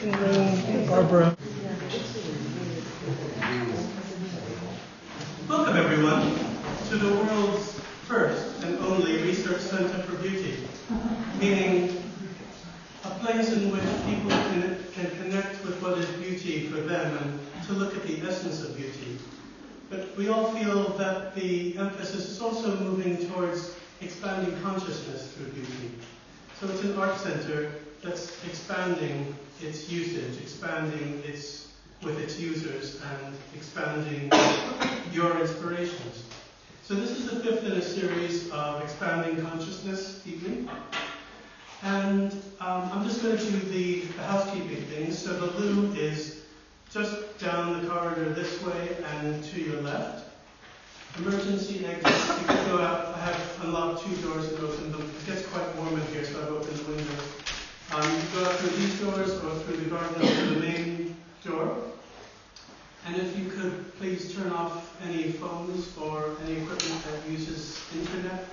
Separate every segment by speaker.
Speaker 1: can bring Barbara.
Speaker 2: Welcome everyone to the world's first and only research center for beauty, meaning a place in which people can connect with what is beauty for them and to look at the essence of beauty. But we all feel that the emphasis is also moving towards expanding consciousness through beauty. So it's an art center that's expanding its usage, expanding with its users, and expanding your inspirations. So this is the fifth in a series of expanding consciousness evening. And I'm just going to do the housekeeping things. So the loo is just down the corridor this way and to your left. Emergency exits, you can go out. I have unlocked two doors and opened them. It gets quite warm in here, so I've opened the windows. You can go out through these doors or through the garden or through the main door. And if you could please turn off any phones or any equipment that uses internet,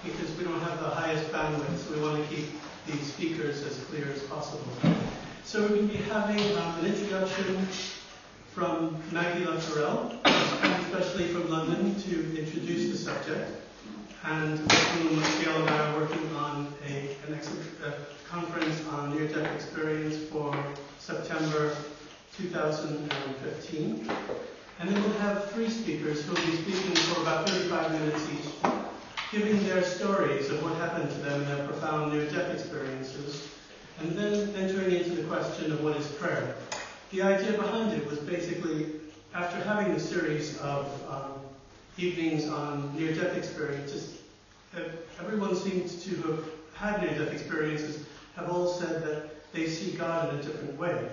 Speaker 2: because we don't have the highest bandwidth, so we want to keep the speakers as clear as possible. So we're going to be having an introduction from Maggie Luttrell, especially from London, to introduce the subject, and with whom Gail and I are working on a conference on near-death experience for September 2015. And then we'll have three speakers who will be speaking for about 35 minutes each, giving their stories of what happened to them in their profound near-death experiences, and then entering into the question of what is prayer. The idea behind it was basically, after having a series of evenings on near-death experiences, everyone seems to have had near-death experiences, have all said that they see God in a different way.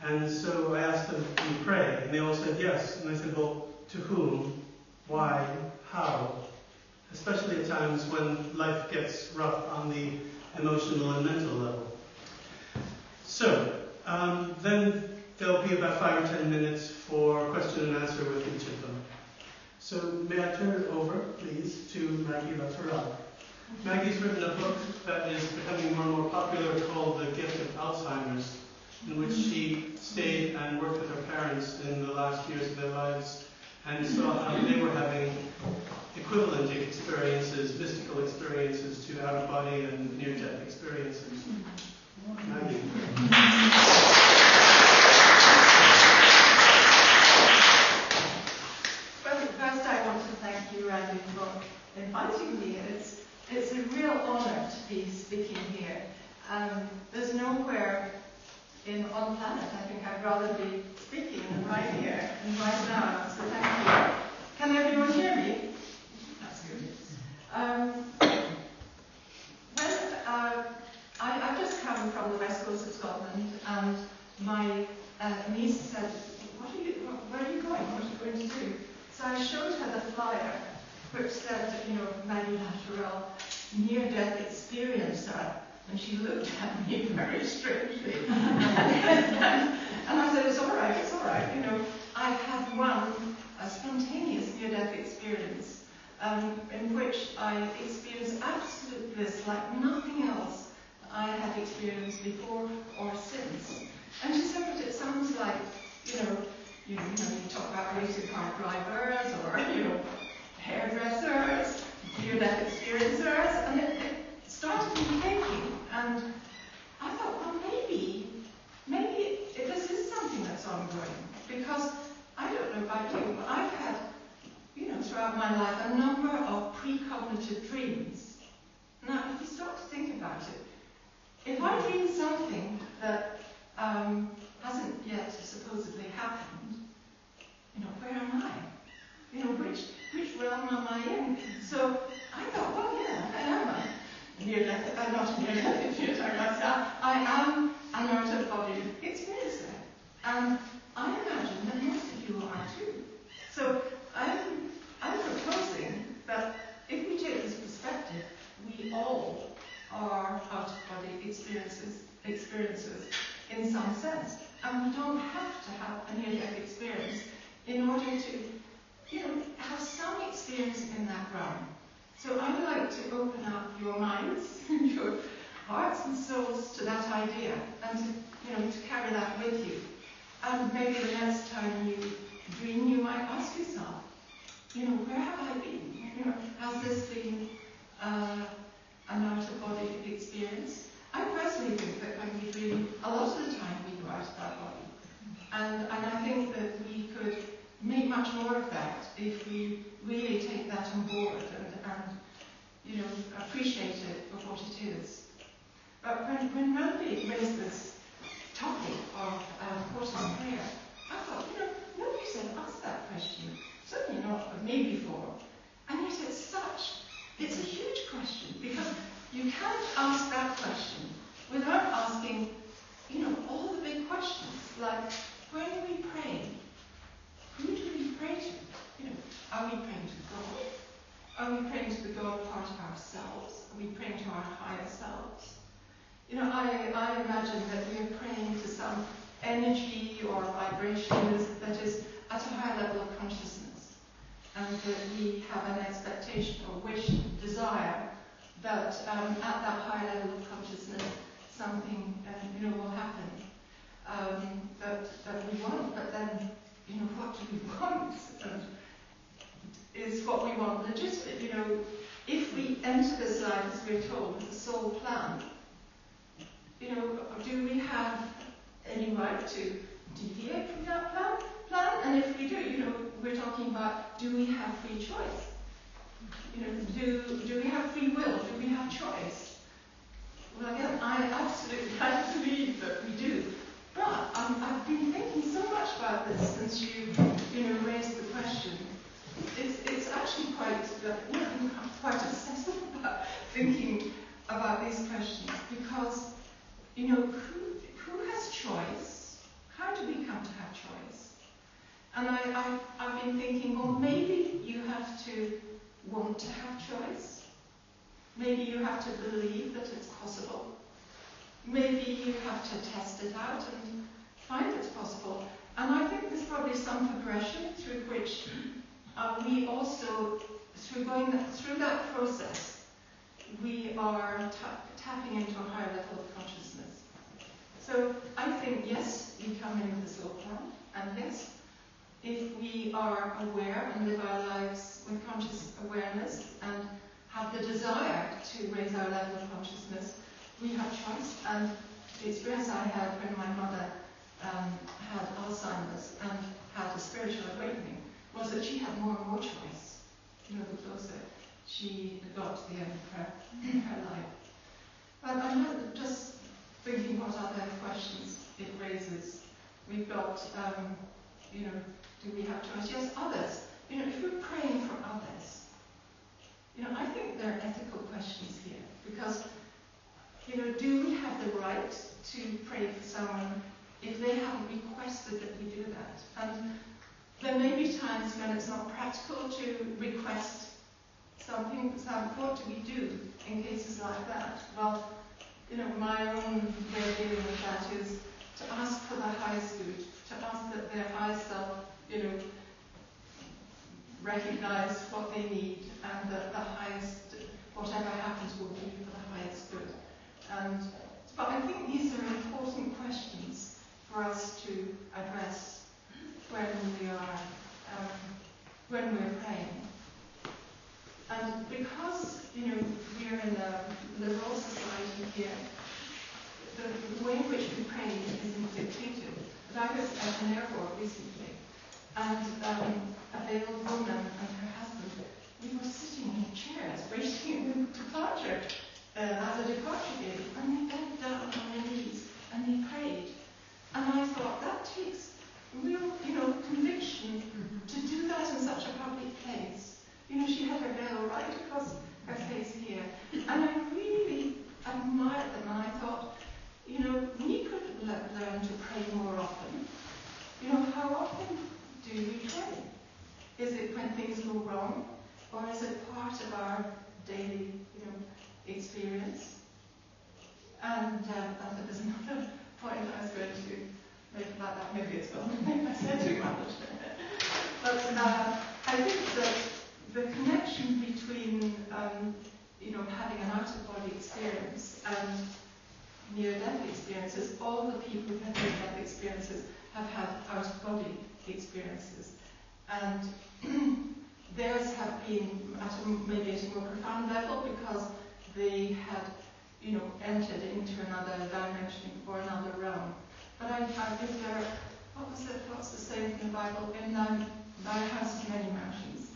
Speaker 2: And so I asked them, do you pray? And they all said yes. And I said, well, to whom? Why? How? Especially at times when life gets rough on the emotional and mental level. So, then there'll be about 5 or 10 minutes for question and answer with each of them. So may I turn it over, please, to Maggie Luttrell. Maggie's written a book that is becoming more and more popular called The Gift of Alzheimer's, in which she stayed and worked with her parents in the last years of their lives and saw how they were having equivalent experiences, mystical experiences to out-of-body and near-death experiences. Maggie.
Speaker 3: Well, first I want to thank you, Randy, for inviting me. It's a real honor to be speaking here. There's nowhere on the planet I think I'd rather be speaking than right here and right now, so thank you. Can everyone hear me? That's good. I've just come from the west coast of Scotland, and my niece said, where are you going? What are you going to do? So I showed her the flyer, which said, Maggie Luttrell, near-death experiencer. And she looked at me very strangely. And I said, it's all right. I had a spontaneous near-death experience in which I experienced absolute bliss like nothing else I had experienced before or since. And she said, but it sounds like, you talk about racing car drivers or, hairdressers, near-death experiencers, and it started me thinking, and I thought, well, maybe this is something that's ongoing, because I don't know about you, but I've had, throughout my life, a number of precognitive dreams. Now, if you start to think about it, if I dream something that hasn't yet supposedly happened, where am I? Which realm am I in? So I thought, well, yeah, I am not near-death experiencer. I am an out-of-body experiencer. And I imagine that most of you are too. So I'm proposing that if we take this perspective, we all are out-of-body experiences in some sense. And we don't have to have a near-death experience in order to, have some experience in that realm. So I would like to open up your minds, your hearts and souls to that idea, and to carry that with you. And maybe the next time you dream, you might ask yourself, where have I been? Has this been an out-of-body experience? I personally think that when we dream, a lot of the time we go out of our body. And I think that we could make much more of that if we really take that on board and appreciate it for what it is. But when Randy raised this topic of what is prayer, I thought, nobody's ever asked that question. Certainly not of me before. And yet it's a huge question, because you can't ask that question without asking, all the big questions, like, when we pray, who do we pray to? Are we praying to God? Are we praying to the God part of ourselves? Are we praying to our higher selves? I imagine that we are praying to some energy or vibration that is at a higher level of consciousness, and that we have an expectation or wish, desire that at that higher level of consciousness something will happen that we want. But then what do we want? Is what we want legitimate? If we enter this life, as we're told, with the soul plan, do we have any right to deviate from that plan? And if we do, we're talking about, do we have free choice? Do we have free will? Do we have choice? Well, again, I absolutely believe that we do. But I've been thinking so much about this since you raised the question. It's actually quite obsessive about thinking about these questions, because who has choice? How do we come to have choice? And I've been thinking, well, maybe you have to want to have choice. Maybe you have to believe that it's possible. Maybe you have to test it out and find it's possible. And I think there's probably some progression through which we also, through that process, we are tapping into a higher level of consciousness. So I think, yes, we come in with the soul plan, and yes, if we are aware and live our lives with conscious awareness and have the desire to raise our level of consciousness, we have choice. And the experience I had when my mother had Alzheimer's and had a spiritual awakening was that she had more and more choice, the closer she got to the end of her life. But I'm just thinking what other questions it raises. We've got, do we have choice? Yes, others. If we're praying for others, I think there are ethical questions here, because, do we have the right to pray for someone if they haven't requested that we do that? And there may be times when it's not practical to request something. What do we do in cases like that? Well, my own way of dealing with that is to ask for the highest good, to ask that their higher self, recognize what they need, and that the highest, whatever happens, will be for the highest good. But I think these are important questions for us to address when we're praying. And because we're in a liberal society here, the way in which we pray isn't dictated. But I was at an airport recently, and a veiled woman and her husband, we were sitting in chairs waiting for departure at the departure gate, and they bent down on their knees and they prayed. And I thought, that takes real, conviction to do that in such a public place. She had her veil right across her face here, and I really admired them. And I thought, we could learn to pray more often. How often do we pray? Is it when things go wrong, or is it part of our daily, experience? And there's another point I was going to make about that. Maybe it's gone. I said too much. But I think that the connection between having an out-of-body experience and near-death experiences. All the people who have near-death experiences have had out-of-body experiences. And theirs have been maybe at a more profound level because they had, entered into another dimension or another realm. But I think there are, what's the saying in the Bible? In thy house are many mansions.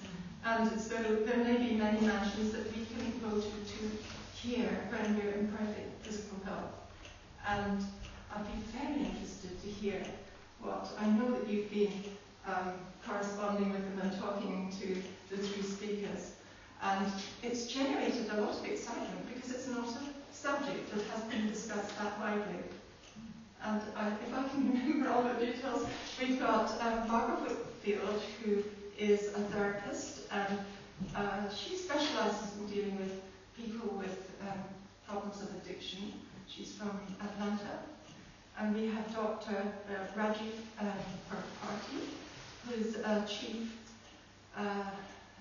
Speaker 3: And so there may be many mansions that we can go to here when we're in perfect physical health. And I'd be very interested to hear what, I know that you've been corresponding with them and talking to the three speakers. And it's generated a lot of excitement because it's not a subject that has been discussed that widely. And if I can remember all the details, we've got Barbara Whitfield, who is a therapist, and she specialises in dealing with people with problems of addiction. She's from Atlanta. And we have Dr. Rajiv Party, who's a chief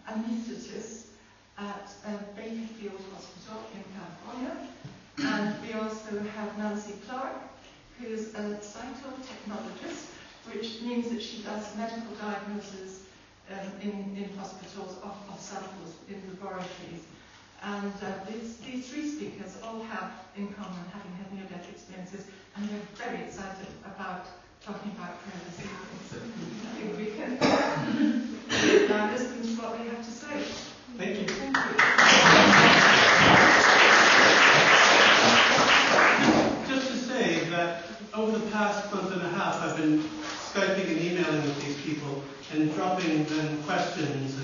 Speaker 3: anaesthetist at Bakerfield Hospital in California. And we also have Nancy Clark, who's a cytotechnologist, which means that she does medical diagnosis in hospitals of samples in laboratories. And these three speakers all have in common having had near-death experiences, and they're very excited about talking about prayer this evening. So I think we can listen to what they have to say.
Speaker 2: Thank you.
Speaker 3: Thank you.
Speaker 2: Just to say that over the past month and a half, I've been Skyping and emailing with these people and dropping them questions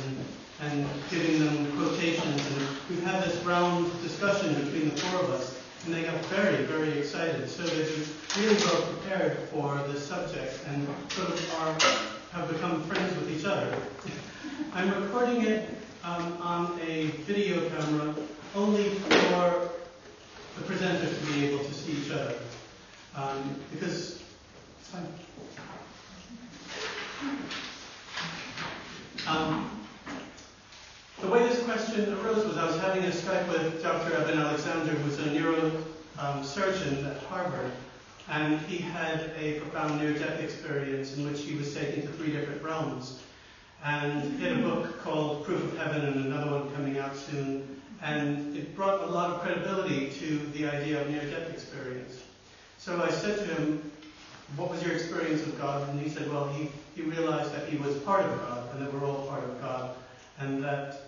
Speaker 2: and giving them quotations. And we've had this round discussion between the four of us, and they got very, very excited. So they've been really well prepared for this subject and sort of have become friends with each other. I'm recording it on a video camera only for the presenters to be able to see each other. Because it's fine. The way this question arose was I was having a Skype with Dr. Evan Alexander, who's a neurosurgeon at Harvard, and he had a profound near-death experience in which he was taken to 3 different realms. And he had a book called Proof of Heaven and another one coming out soon, and it brought a lot of credibility to the idea of near-death experience. So I said to him, what was your experience with God? And he said, well, he realized that he was part of God, and that we're all part of God, and that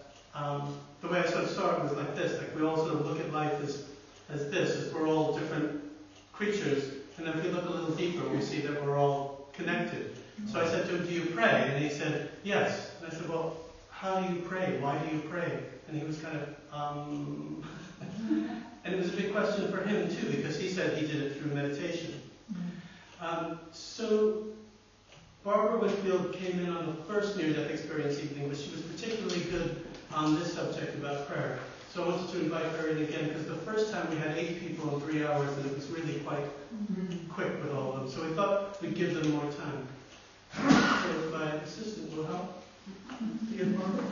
Speaker 2: the way I sort of saw it was like this, like we all sort of look at life as we're all different creatures, and if we look a little deeper, we see that we're all connected. So I said to him, do you pray? And he said, yes. And I said, well, how do you pray? Why do you pray? And he was kind of, and it was a big question for him too, because he said he did it through meditation. So Barbara Whitfield came in on the first near-death experience evening, but she was particularly good on this subject about prayer. So I wanted to invite her in again, because the first time we had 8 people in 3 hours, and it was really quite quick with all of them. So we thought we'd give them more time. So if my assistant will help. Again, Barbara.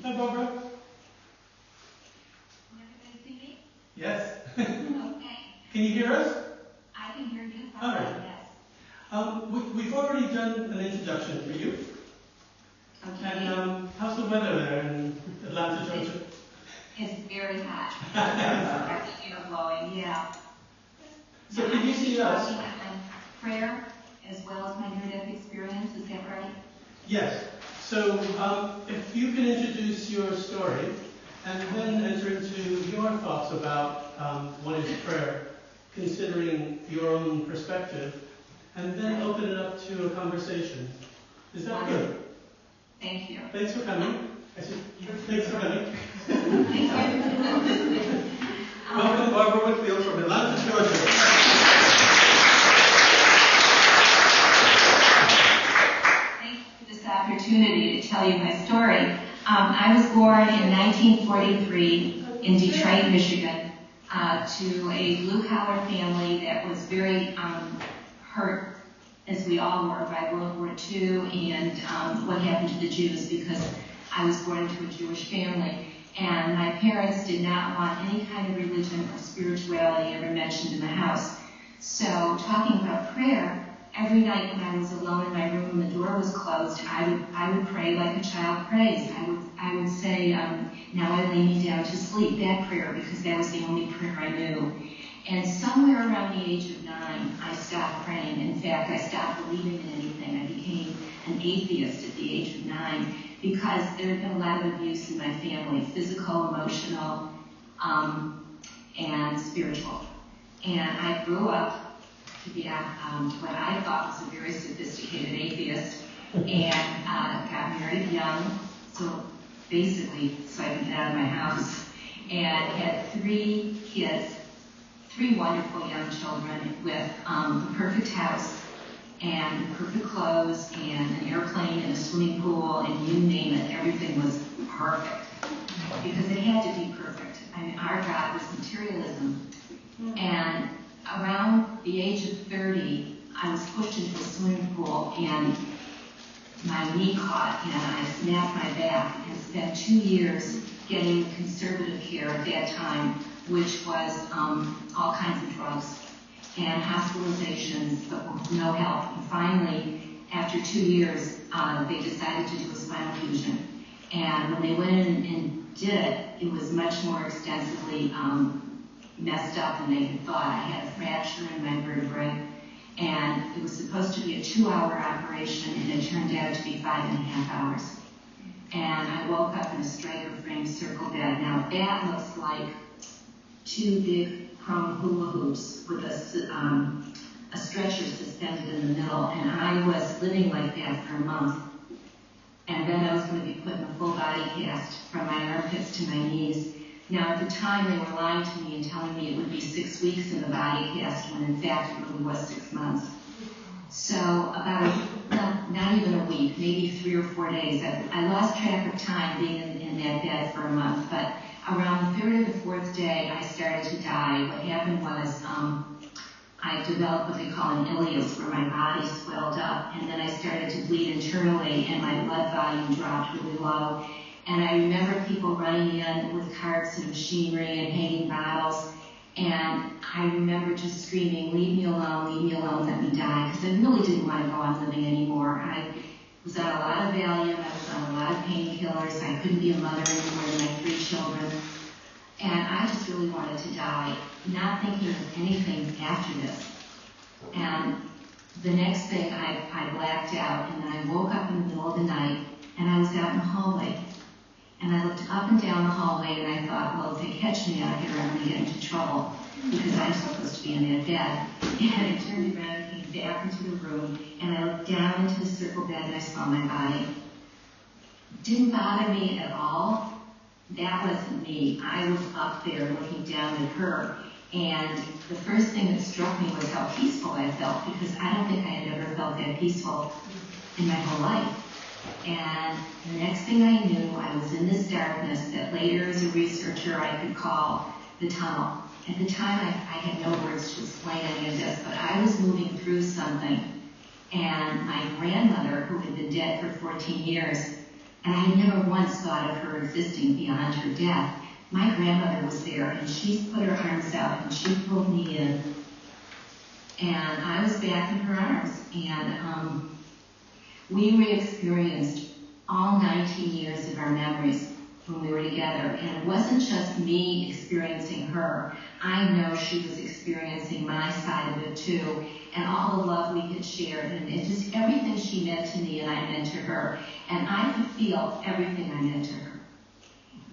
Speaker 2: Hi, Barbara.
Speaker 1: Everybody see me?
Speaker 2: Yes.
Speaker 1: Okay.
Speaker 2: Can you hear us?
Speaker 1: I can hear you.
Speaker 2: All right.
Speaker 1: Yes.
Speaker 2: We've already done an introduction for you.
Speaker 1: Okay.
Speaker 2: And how's the weather there in Atlanta, Georgia?
Speaker 1: It's very hot. It's blowing. Yeah.
Speaker 2: So can you see us?
Speaker 1: Talking on prayer as well as my near-death experience. Is that right?
Speaker 2: Yes. So if you can introduce your story and then enter into your thoughts about what is prayer, considering your own perspective, and then open it up to a conversation. Is that good?
Speaker 1: Thank you.
Speaker 2: Thanks for coming. Thanks for coming.
Speaker 1: Thank you.
Speaker 2: Welcome, Barbara Whitfield from Atlanta, Georgia.
Speaker 1: Thank you for this opportunity to tell you my story. I was born in 1943 in Detroit, Michigan, to a blue-collar family that was very hurt as we all were, by World War II and what happened to the Jews, because I was born into a Jewish family. And my parents did not want any kind of religion or spirituality ever mentioned in the house. So talking about prayer, every night when I was alone in my room and the door was closed, I would pray like a child prays. I would say, now I lay me down to sleep, that prayer, because that was the only prayer I knew. And somewhere around the age of 9, I stopped praying. In fact, I stopped believing in anything. I became an atheist at the age of 9 because there had been a lot of abuse in my family, physical, emotional, and spiritual. And I grew up to be what I thought was a very sophisticated atheist, and got married young, so basically so I could get out of my house, and had 3 kids, 3 wonderful young children with the perfect house and perfect clothes and an airplane and a swimming pool and you name it, everything was perfect because it had to be perfect. I mean, our God was materialism. And around the age of 30, I was pushed into a swimming pool and my knee caught and I snapped my back and spent 2 years getting conservative care at that time, which was all kinds of drugs and hospitalizations, but with no help. And finally, after 2 years, they decided to do a spinal fusion. And when they went in and did it, it was much more extensively messed up than they had thought. I had a fracture in my vertebrae, and it was supposed to be a 2-hour operation, and it turned out to be 5.5 hours. And I woke up in a striker frame circle bed. Now that looks like 2 big chrome hula hoops with a stretcher suspended in the middle, and I was living like that for a month. And then I was going to be put in a full body cast from my armpits to my knees. Now at the time they were lying to me and telling me it would be 6 weeks in the body cast, when in fact it really was 6 months. So about, not even a week, maybe 3 or 4 days. I lost track of time being in that bed for a month, but around the 3rd or the 4th day, I started to die. What happened was I developed what they call an ileus, where my body swelled up, and then I started to bleed internally, and my blood volume dropped really low. And I remember people running in with carts and machinery and hanging bottles, and I remember just screaming, leave me alone, let me die, because I really didn't want to go on living anymore. I was on a lot of Valium, I was on a lot of painkillers, I couldn't be a mother anymore to my 3 children, and I just really wanted to die, not thinking of anything after this. And the next thing, I blacked out, and then I woke up in the middle of the night, and I was out in the hallway. And I looked up and down the hallway, and I thought, well, if they catch me out here, I'm going to get into trouble, because I'm supposed to be in that bed. And I turned around and came back into the room, and I looked down into the circle bed, and I saw my body. It didn't bother me at all. That wasn't me. I was up there looking down at her, and the first thing that struck me was how peaceful I felt, because I don't think I had ever felt that peaceful in my whole life. And the next thing I knew, I was in this darkness that later as a researcher I could call the tunnel. At the time I had no words to explain any of this, but I was moving through something. And my grandmother, who had been dead for 14 years, and I had never once thought of her existing beyond her death, my grandmother was there, and she put her arms out and she pulled me in. And I was back in her arms, and we re-experienced all 19 years of our memories when we were together. And it wasn't just me experiencing her. I know she was experiencing my side of it too. And all the love we had shared. And just everything she meant to me and I meant to her. And I could feel everything I meant to her.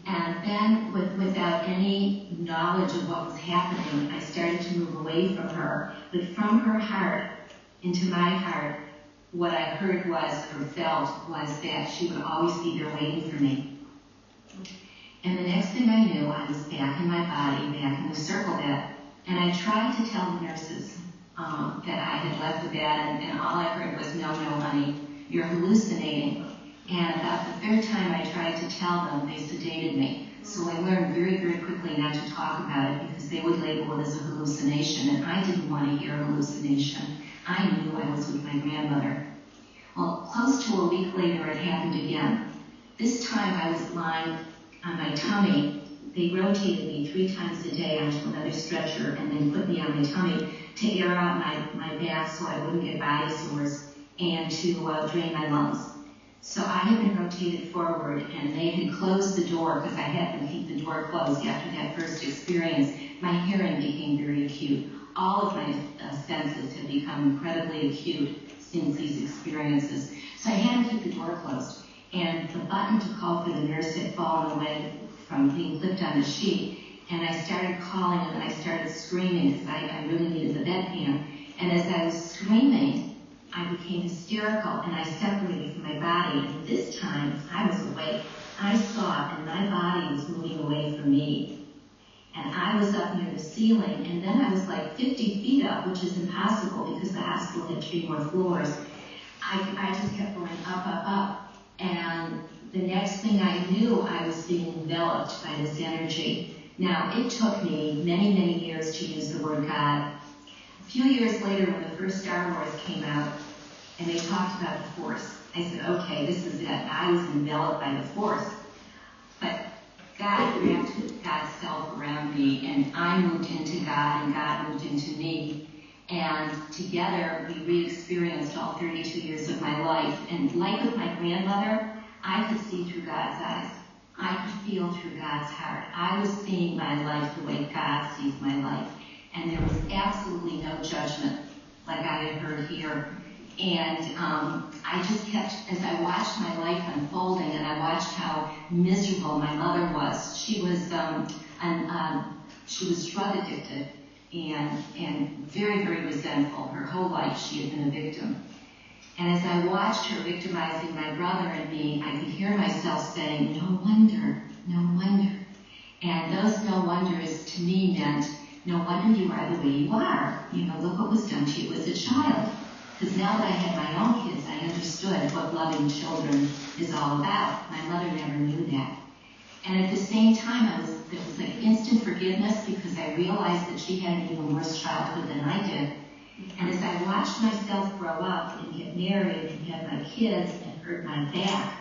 Speaker 1: And then, without any knowledge of what was happening, I started to move away from her. But from her heart into my heart, what I heard was, or felt, was that she would always be there waiting for me. And the next thing I knew, I was back in my body, back in the circle bed. And I tried to tell the nurses that I had left the bed, and all I heard was, no, honey, you're hallucinating. And about the third time I tried to tell them, they sedated me. So I learned very, very quickly not to talk about it because they would label it as a hallucination, and I didn't want to hear hallucination. I knew I was with my grandmother. Well, close to a week later, it happened again. This time I was lying on my tummy. They rotated me 3 times a day onto another stretcher and then put me on my tummy to air out my back so I wouldn't get body sores and to drain my lungs. So I had been rotated forward, and they had closed the door because I had them keep the door closed after that first experience. My hearing became very acute. All of my senses had become incredibly acute since these experiences. So I had to keep the door closed. And the button to call for the nurse had fallen away from being clipped on the sheet. And I started calling, and then I started screaming because I really needed the bedpan. And as I was screaming, I became hysterical, and I separated from my body. And this time, I was awake. I saw it, and my body was moving away from me. And I was up near the ceiling, and then I was like 50 feet up, which is impossible because the hospital had 3 more floors. I just kept going up, up, up. And the next thing I knew, I was being enveloped by this energy. Now, it took me many, many years to use the word God. A few years later, when the first Star Wars came out, and they talked about the Force, I said, okay, this is it. I was enveloped by the Force. But God wrapped God's self around me, and I moved into God, and God moved into me. And together, we re-experienced all 32 years of my life. And like with my grandmother, I could see through God's eyes. I could feel through God's heart. I was seeing my life the way God sees my life. And there was absolutely no judgment like I had heard here. And I just kept, as I watched my life unfolding, and I watched how miserable my mother was. She was drug addicted and very, very resentful. Her whole life she had been a victim. And as I watched her victimizing my brother and me, I could hear myself saying, no wonder, no wonder. And those no wonders to me meant, no wonder you are the way you are. You know, look what was done to you as a child. Because now that I had my own kids, I understood what loving children is all about. My mother never knew that. And at the same time, there was like instant forgiveness because I realized that she had an even worse childhood than I did. And as I watched myself grow up and get married and have my kids and hurt my back,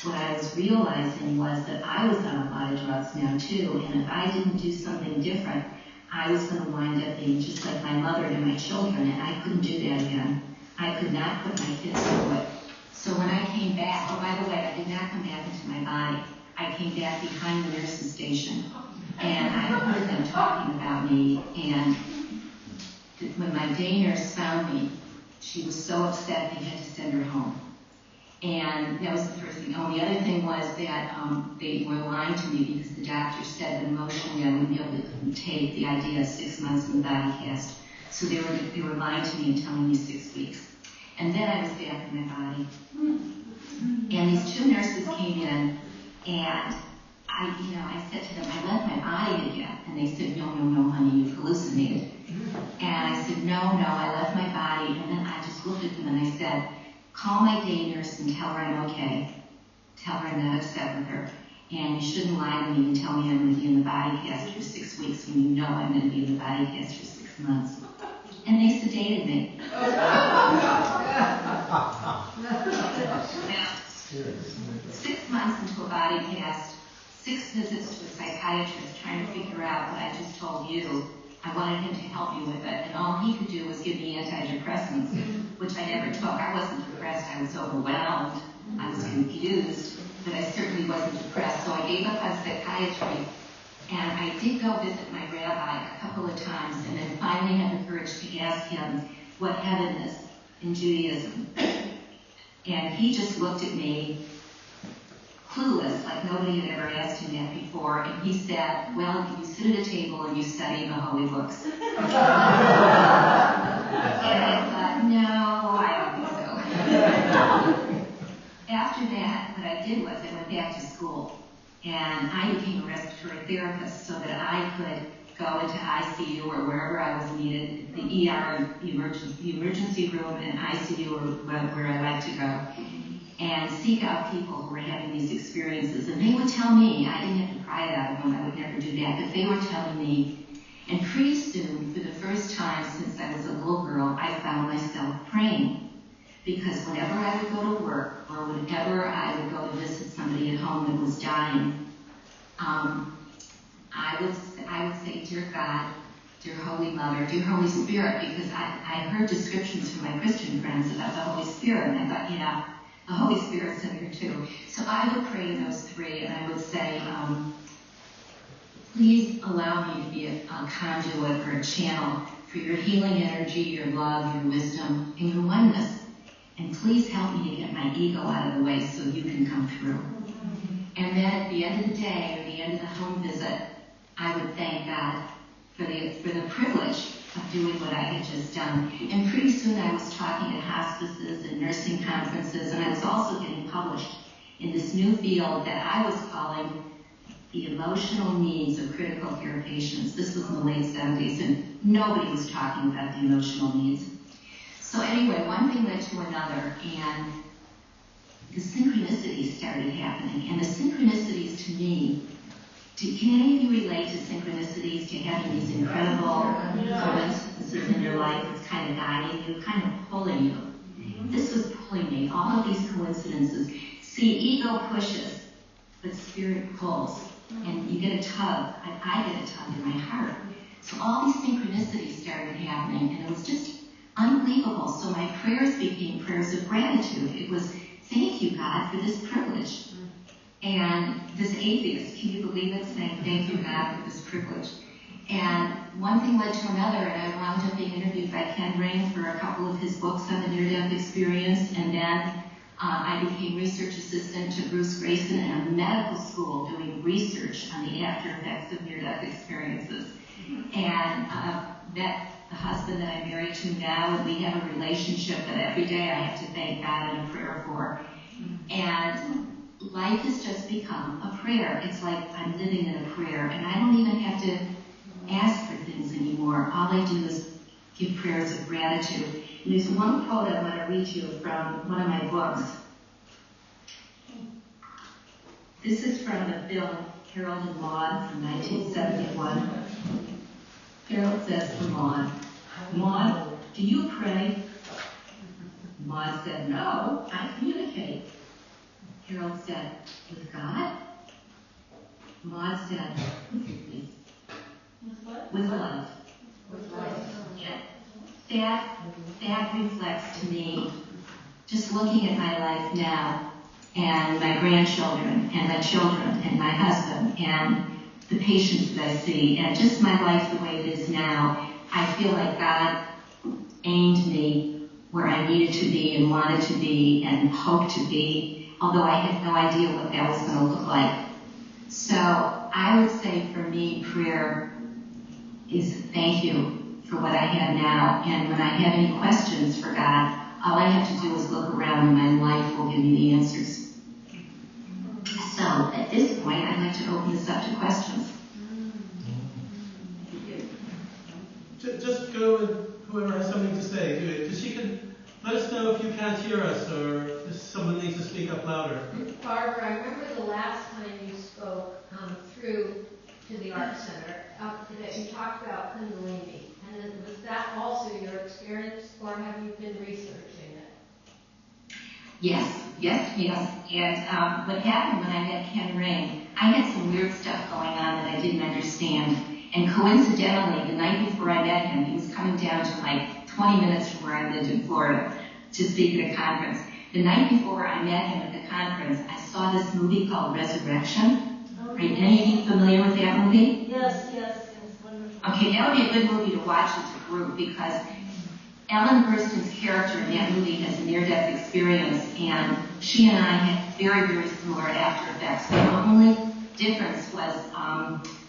Speaker 1: what I was realizing was that I was on a lot of drugs now too. And if I didn't do something different, I was going to wind up being just like my mother to my children, and I couldn't do that again. I could not put my kids through it. So when I came back, oh, by the way, I did not come back into my body. I came back behind the nurse's station, and I heard them talking about me, and when my day nurse found me, she was so upset they had to send her home. And that was the first thing. Oh, the other thing was that they were lying to me because the doctor said that emotionally I wouldn't be able to take the idea of 6 months in the body cast. So they were lying to me and telling me 6 weeks. And then I was back in my body. And these 2 nurses came in, and I said to them, I left my body again. And they said, no, honey, you've hallucinated. And I said, no, I left my body. And then I just looked at them and I said, call my day nurse and tell her I'm okay. Tell her I'm not upset with her. And you shouldn't lie to me and tell me I'm going to be in the body cast for 6 weeks when you know I'm going to be in the body cast for 6 months. And they sedated me. Now, 6 months into a body cast, 6 visits to a psychiatrist trying to figure out what I just told you. I wanted him to help me with it, and all he could do was give me antidepressants, which I never took. I wasn't depressed, I was overwhelmed, I was confused, but I certainly wasn't depressed, so I gave up on psychiatry, and I did go visit my rabbi a couple of times, and then finally had the courage to ask him what heaven is in Judaism. And he just looked at me, clueless, like nobody had ever asked him that before, and he said, well, you sit at a table and you study the holy books. And I thought, no, I don't think so. After that, what I did was I went back to school, and I became a respiratory therapist so that I could go into ICU or wherever I was needed. The ER, the emergency room, and ICU were where I like to go. and seek out people who were having these experiences. And they would tell me, I didn't have to pry it out of them, I would never do that, but they were telling me. And pretty soon, for the first time since I was a little girl, I found myself praying. Because whenever I would go to work, or whenever I would go to visit somebody at home that was dying, I would say, Dear God, Dear Holy Mother, Dear Holy Spirit, because I heard descriptions from my Christian friends about the Holy Spirit, and I thought, the Holy Spirit's in here too. So I would pray those three, and I would say, please allow me to be a conduit or a channel for your healing energy, your love, your wisdom, and your oneness. And please help me to get my ego out of the way so you can come through. And then at the end of the day, or the end of the home visit, I would thank God for the privilege of doing what I had just done. And pretty soon I was talking at hospices and nursing conferences, and I was also getting published in this new field that I was calling the emotional needs of critical care patients. This was in the late 70s, and nobody was talking about the emotional needs. So anyway, one thing led to another, and the synchronicities started happening. And the synchronicities to me, can any of you relate to synchronicities, to having these incredible coincidences in your life that's kind of guiding you, kind of pulling you? This was pulling me, all of these coincidences. See, ego pushes, but spirit pulls. And you get a tug, I get a tug in my heart. So all these synchronicities started happening, and it was just unbelievable. So my prayers became prayers of gratitude. It was, thank you, God, for this privilege. And this atheist, can you believe it, saying, thank you, God, for this privilege. And one thing led to another, and I wound up being interviewed by Ken Ring for a couple of his books on the near-death experience, and then I became research assistant to Bruce Grayson in a medical school doing research on the after effects of near-death experiences. And met the husband that I'm married to now, and we have a relationship that every day I have to thank God in a prayer for. And life has just become a prayer. It's like I'm living in a prayer, and I don't even have to ask for things anymore. All I do is give prayers of gratitude. And there's one quote I want to read you from one of my books. This is from the film Harold and Maude from 1971. Harold says to Maude, Maude, do you pray? Maude said, no, I communicate. Harold said, with God? Maude said, with what? With love. With love. Yeah. That reflects to me, just looking at my life now, and my grandchildren, and my children, and my husband, and the patients that I see, and just my life the way it is now, I feel like God aimed me where I needed to be and wanted to be and hoped to be, although I had no idea what that was going to look like. So I would say for me, prayer is thank you for what I have now, and when I have any questions for God, all I have to do is look around and my life will give me the answers. So at this point, I'd like to open this up to questions.
Speaker 2: Just go with whoever has something to say, do it. Because she can let us know if you can't hear us or if someone needs to speak up louder.
Speaker 4: Barbara, I remember the last time you spoke through to the Art Center, that you talked about Kundalini. And was that also your experience, or have you been researching it?
Speaker 1: Yes. And what happened when I met Ken Ring, I had some weird stuff going on that I didn't understand. And coincidentally, the night before I met him, he was coming down to like 20 minutes from where I lived in Florida to speak at a conference. The night before I met him at the conference, I saw this movie called Resurrection. Are any of you familiar with that movie?
Speaker 4: Yes.
Speaker 1: Okay, that would be a good movie to watch as a group because Ellen Burstyn's character in that movie has a near-death experience, and she and I had very, very similar after effects. The only difference was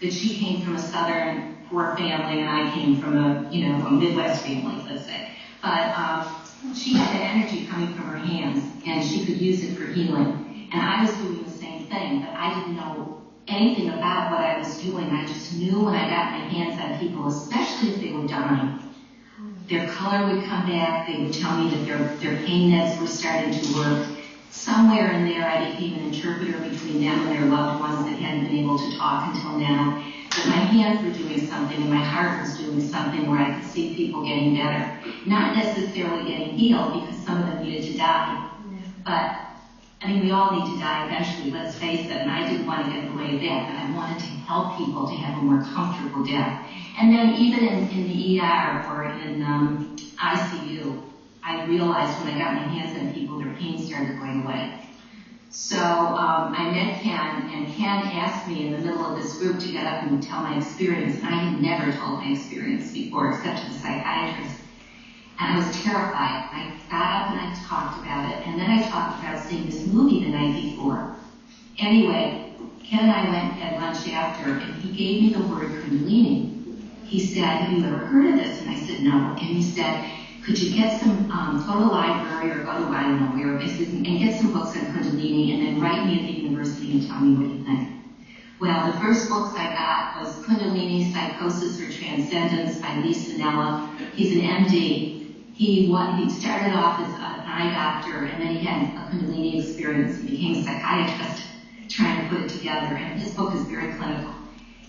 Speaker 1: that she came from a southern poor family, and I came from a Midwest family, let's say. But she had that energy coming from her hands, and she could use it for healing. And I was doing the same thing, but I didn't know anything about what I was doing. I just knew when I got my hands on people, especially if they were dying, their color would come back. They would tell me that their pain meds were starting to work. somewhere in there I became an interpreter between them and their loved ones that hadn't been able to talk until now. But my hands were doing something and my heart was doing something where I could see people getting better. Not necessarily getting healed because some of them needed to die. But, I mean, we all need to die eventually, let's face it, and I didn't want to get in the way of that, but I wanted to help people to have a more comfortable death. And then even in the ER or in ICU, I realized when I got my hands on people, their pain started going away. So I met Ken, and Ken asked me in the middle of this group to get up and tell my experience, and I had never told my experience before except to the psychiatrist. And I was terrified. I got up and I talked about it, and then I talked about seeing this movie the night before. Anyway, Ken and I went and had lunch after, and he gave me the word Kundalini. He said, have you ever heard of this? And I said, no. And he said, could you get some, go to the library or go to, I don't know where, and get some books on Kundalini and then write me at the university and tell me what you think. Well, the first books I got was Kundalini, Psychosis or Transcendence by Lee Sanella. He's an MD. He started off as an eye doctor and then he had a Kundalini experience. He became a psychiatrist trying to put it together, and his book is very clinical.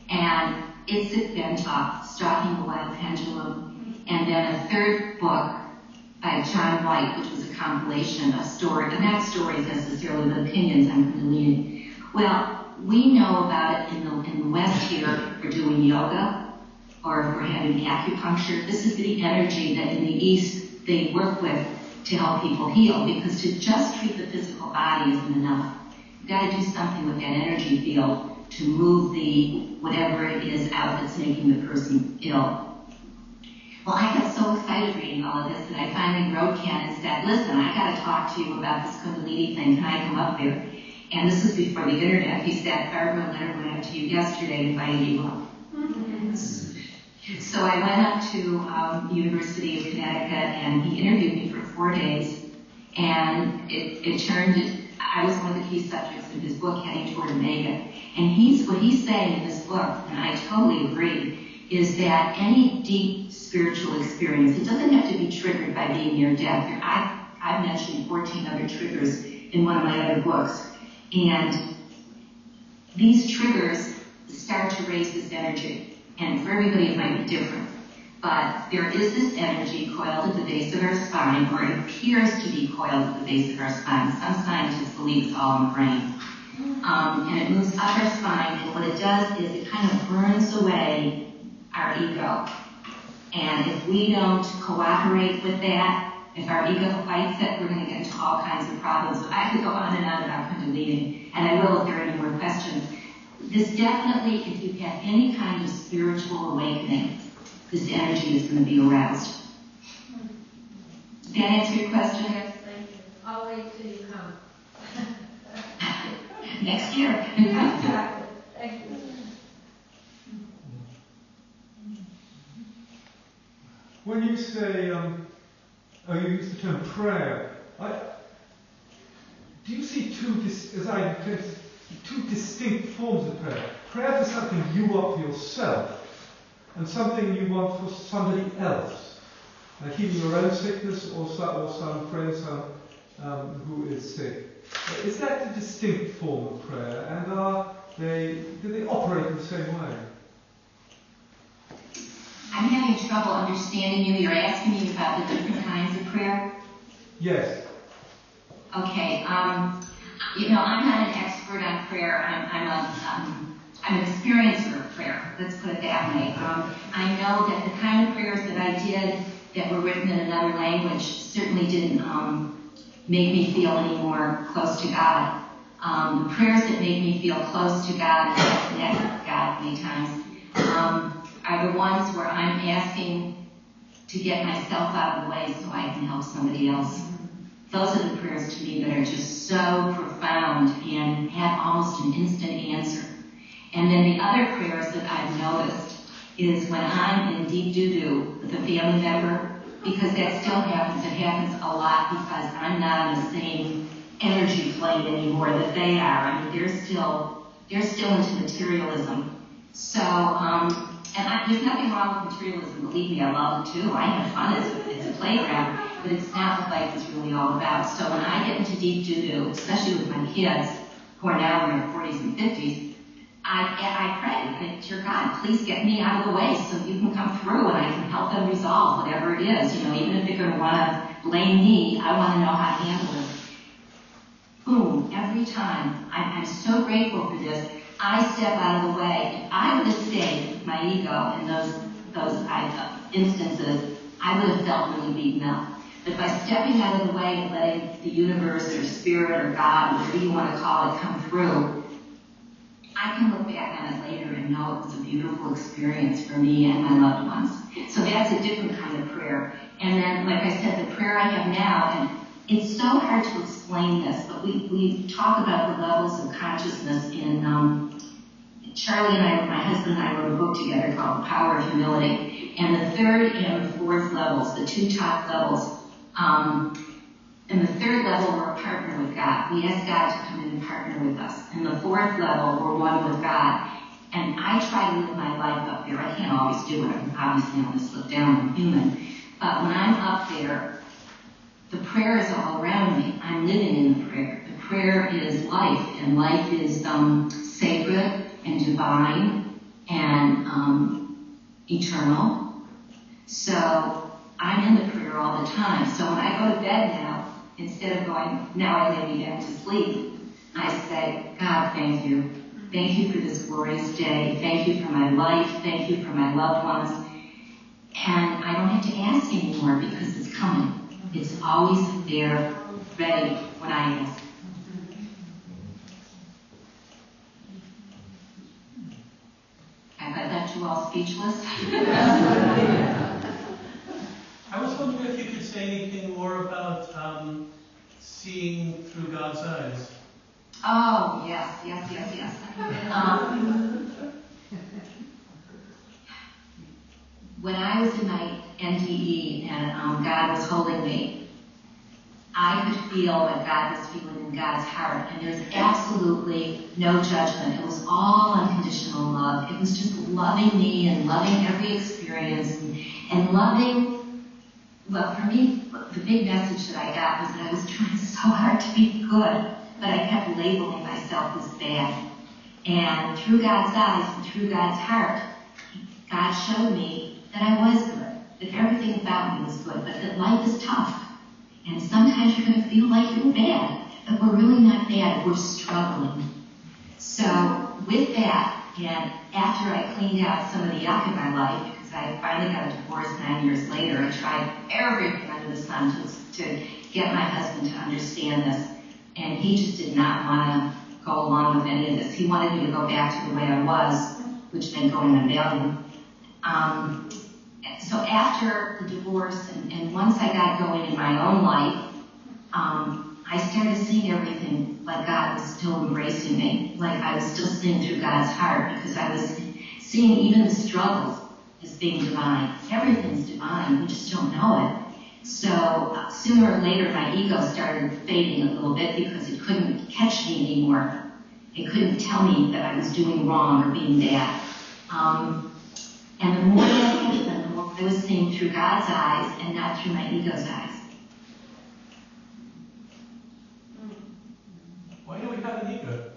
Speaker 1: And It's Sick Bentop, Stalking the Wild Pendulum, and then a third book by John White, which was a compilation of stories, and not stories necessarily, but opinions on Kundalini. Well, we know about it in the West here. If we're doing yoga, or if we're having acupuncture. This is the energy that in the East they work with to help people heal, because to just treat the physical body isn't enough. You've got to do something with that energy field to move the whatever it is out that's making the person ill. Well, I got so excited reading all of this that I finally wrote Ken and said, listen, I got to talk to you about this Kundalini thing. Can I come up there? And this was before the internet. He said, Barbara, a letter went out to you yesterday inviting you up. So I went up to University of Connecticut, and he interviewed me for 4 days. And it turned, I was one of the key subjects in his book, Heading Toward Omega. And what he's saying in this book, and I totally agree, is that any deep spiritual experience, it doesn't have to be triggered by being near death. I've mentioned 14 other triggers in one of my other books. And these triggers start to raise this energy. And for everybody it might be different. But there is this energy coiled at the base of our spine, or it appears to be coiled at the base of our spine. Some scientists believe it's all in the brain. And it moves up our spine, and what it does is it kind of burns away our ego. And if we don't cooperate with that, if our ego fights it, we're going to get into all kinds of problems. So I could go on and on about Kundalini, and I will if there are any more questions. This definitely, if you've had any kind of spiritual awakening, this energy is going to be aroused. Did that answer your question?
Speaker 4: Yes, thank you. I'll wait till you come.
Speaker 1: Next year.
Speaker 4: Exactly. Thank you.
Speaker 5: When you say, you use the term prayer, do you see two distinct forms of prayer? Prayer is something you want for yourself, and something you want for somebody else, like healing your own sickness or some friend who is sick. Is that a distinct form of prayer, and do they operate in the same way?
Speaker 1: I'm having trouble understanding you. You're asking me about the different kinds of prayer?
Speaker 5: Yes.
Speaker 1: Okay. I'm not an expert on prayer. I'm an experiencer of prayer. Let's put it that way. I know that the kind of prayers that I did that were written in another language certainly didn't make me feel any more close to God. The prayers that make me feel close to God and connected with God many times are the ones where I'm asking to get myself out of the way so I can help somebody else. Those are the prayers to me that are just so profound and have almost an instant answer. And then the other prayers that I've noticed is when I'm in deep doo-doo with a family member, because that still happens. It happens a lot because I'm not in the same energy plane anymore that they are. I mean, they're still into materialism. So there's nothing wrong with materialism. Believe me, I love it too. I have fun. It's a playground, but it's not what life is really all about. So when I get into deep doo-doo, especially with my kids, who are now in their 40s and 50s, I pray, dear God, please get me out of the way so you can come through and I can help them resolve whatever it is. You know, even if they're going to want to blame me, I want to know how to handle it. Boom, every time. I'm so grateful for this. I step out of the way. If I would have stayed with my ego in those instances, I would have felt really beaten up. But by stepping out of the way and letting the universe or spirit or God, whatever you want to call it, come through, I can look back on it later and know it was a beautiful experience for me and my loved ones. So that's a different kind of prayer. And then, like I said, the prayer I have now, and it's so hard to explain this, but we talk about the levels of consciousness in, Charlie and I, my husband and I wrote a book together called The Power of Humility. And the third and the fourth levels, the two top levels, in the third level, we're a partner with God. We ask God to come in and partner with us. In the fourth level, we're one with God. And I try to live my life up there. I can't always do it. Obviously, I'm going to slip down. I'm human. But when I'm up there, the prayer is all around me. I'm living in the prayer. The prayer is life, and life is sacred and divine and eternal. So I'm in the prayer all the time. So when I go to bed now, instead of going, now I lay me down to sleep, I say, God, thank you. Thank you for this glorious day. Thank you for my life. Thank you for my loved ones. And I don't have to ask anymore because it's coming. It's always there, ready when I ask. Have I left you all speechless?
Speaker 2: I was wondering if you could say anything more about seeing through God's eyes.
Speaker 1: Oh, yes. When I was in my NDE and God was holding me, I could feel what God was feeling in God's heart, and there's absolutely no judgment. It was all unconditional love. It was just loving me and loving every experience and loving, well, for me, the big message that I got was that I was trying so hard to be good, but I kept labeling myself as bad. And through God's eyes and through God's heart, God showed me that I was good, that everything about me was good, but that life is tough. And sometimes you're going to feel like you're bad, but we're really not bad, we're struggling. So with that, and after I cleaned out some of the yuck in my life, because I finally got a divorce 9 years later, I tried everything under the sun to get my husband to understand this. And he just did not want to go along with any of this. He wanted me to go back to the way I was, which meant going on rebellion. So after the divorce, and once I got going in my own life, I started seeing everything like God was still embracing me, like I was still seeing through God's heart, because I was seeing even the struggles as being divine. Everything's divine, we just don't know it. So sooner or later, my ego started fading a little bit because it couldn't catch me anymore. It couldn't tell me that I was doing wrong or being bad. And the more that happened, the more I was seeing through God's eyes and not through my ego's eyes.
Speaker 2: Why do we have an ego?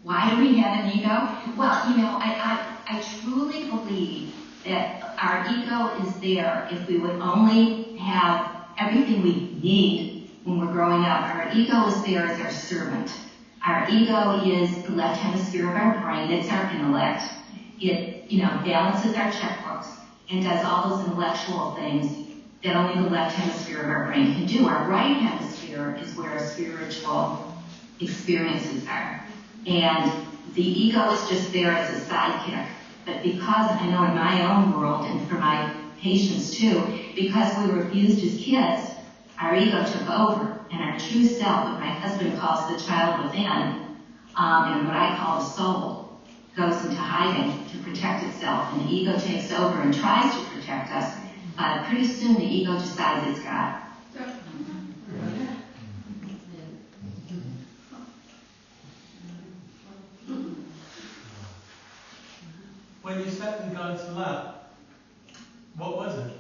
Speaker 1: Why do we have an ego? Well, you know, I truly believe that our ego is there if we would only have everything we need when we're growing up. Our ego is there as our servant. Our ego is the left hemisphere of our brain. It's our intellect. It, balances our checkbooks and does all those intellectual things that only the left hemisphere of our brain can do. Our right hemisphere is where our spiritual experiences are. And the ego is just there as a sidekick. But because I know in my own world, and for my patients too, because we were abused as kids, our ego took over, and our true self, what my husband calls the child within, and what I call the soul, goes into hiding to protect itself, and the ego takes over and tries to protect us, but pretty soon the ego decides it's God.
Speaker 2: when you sat in God's lap, what was it?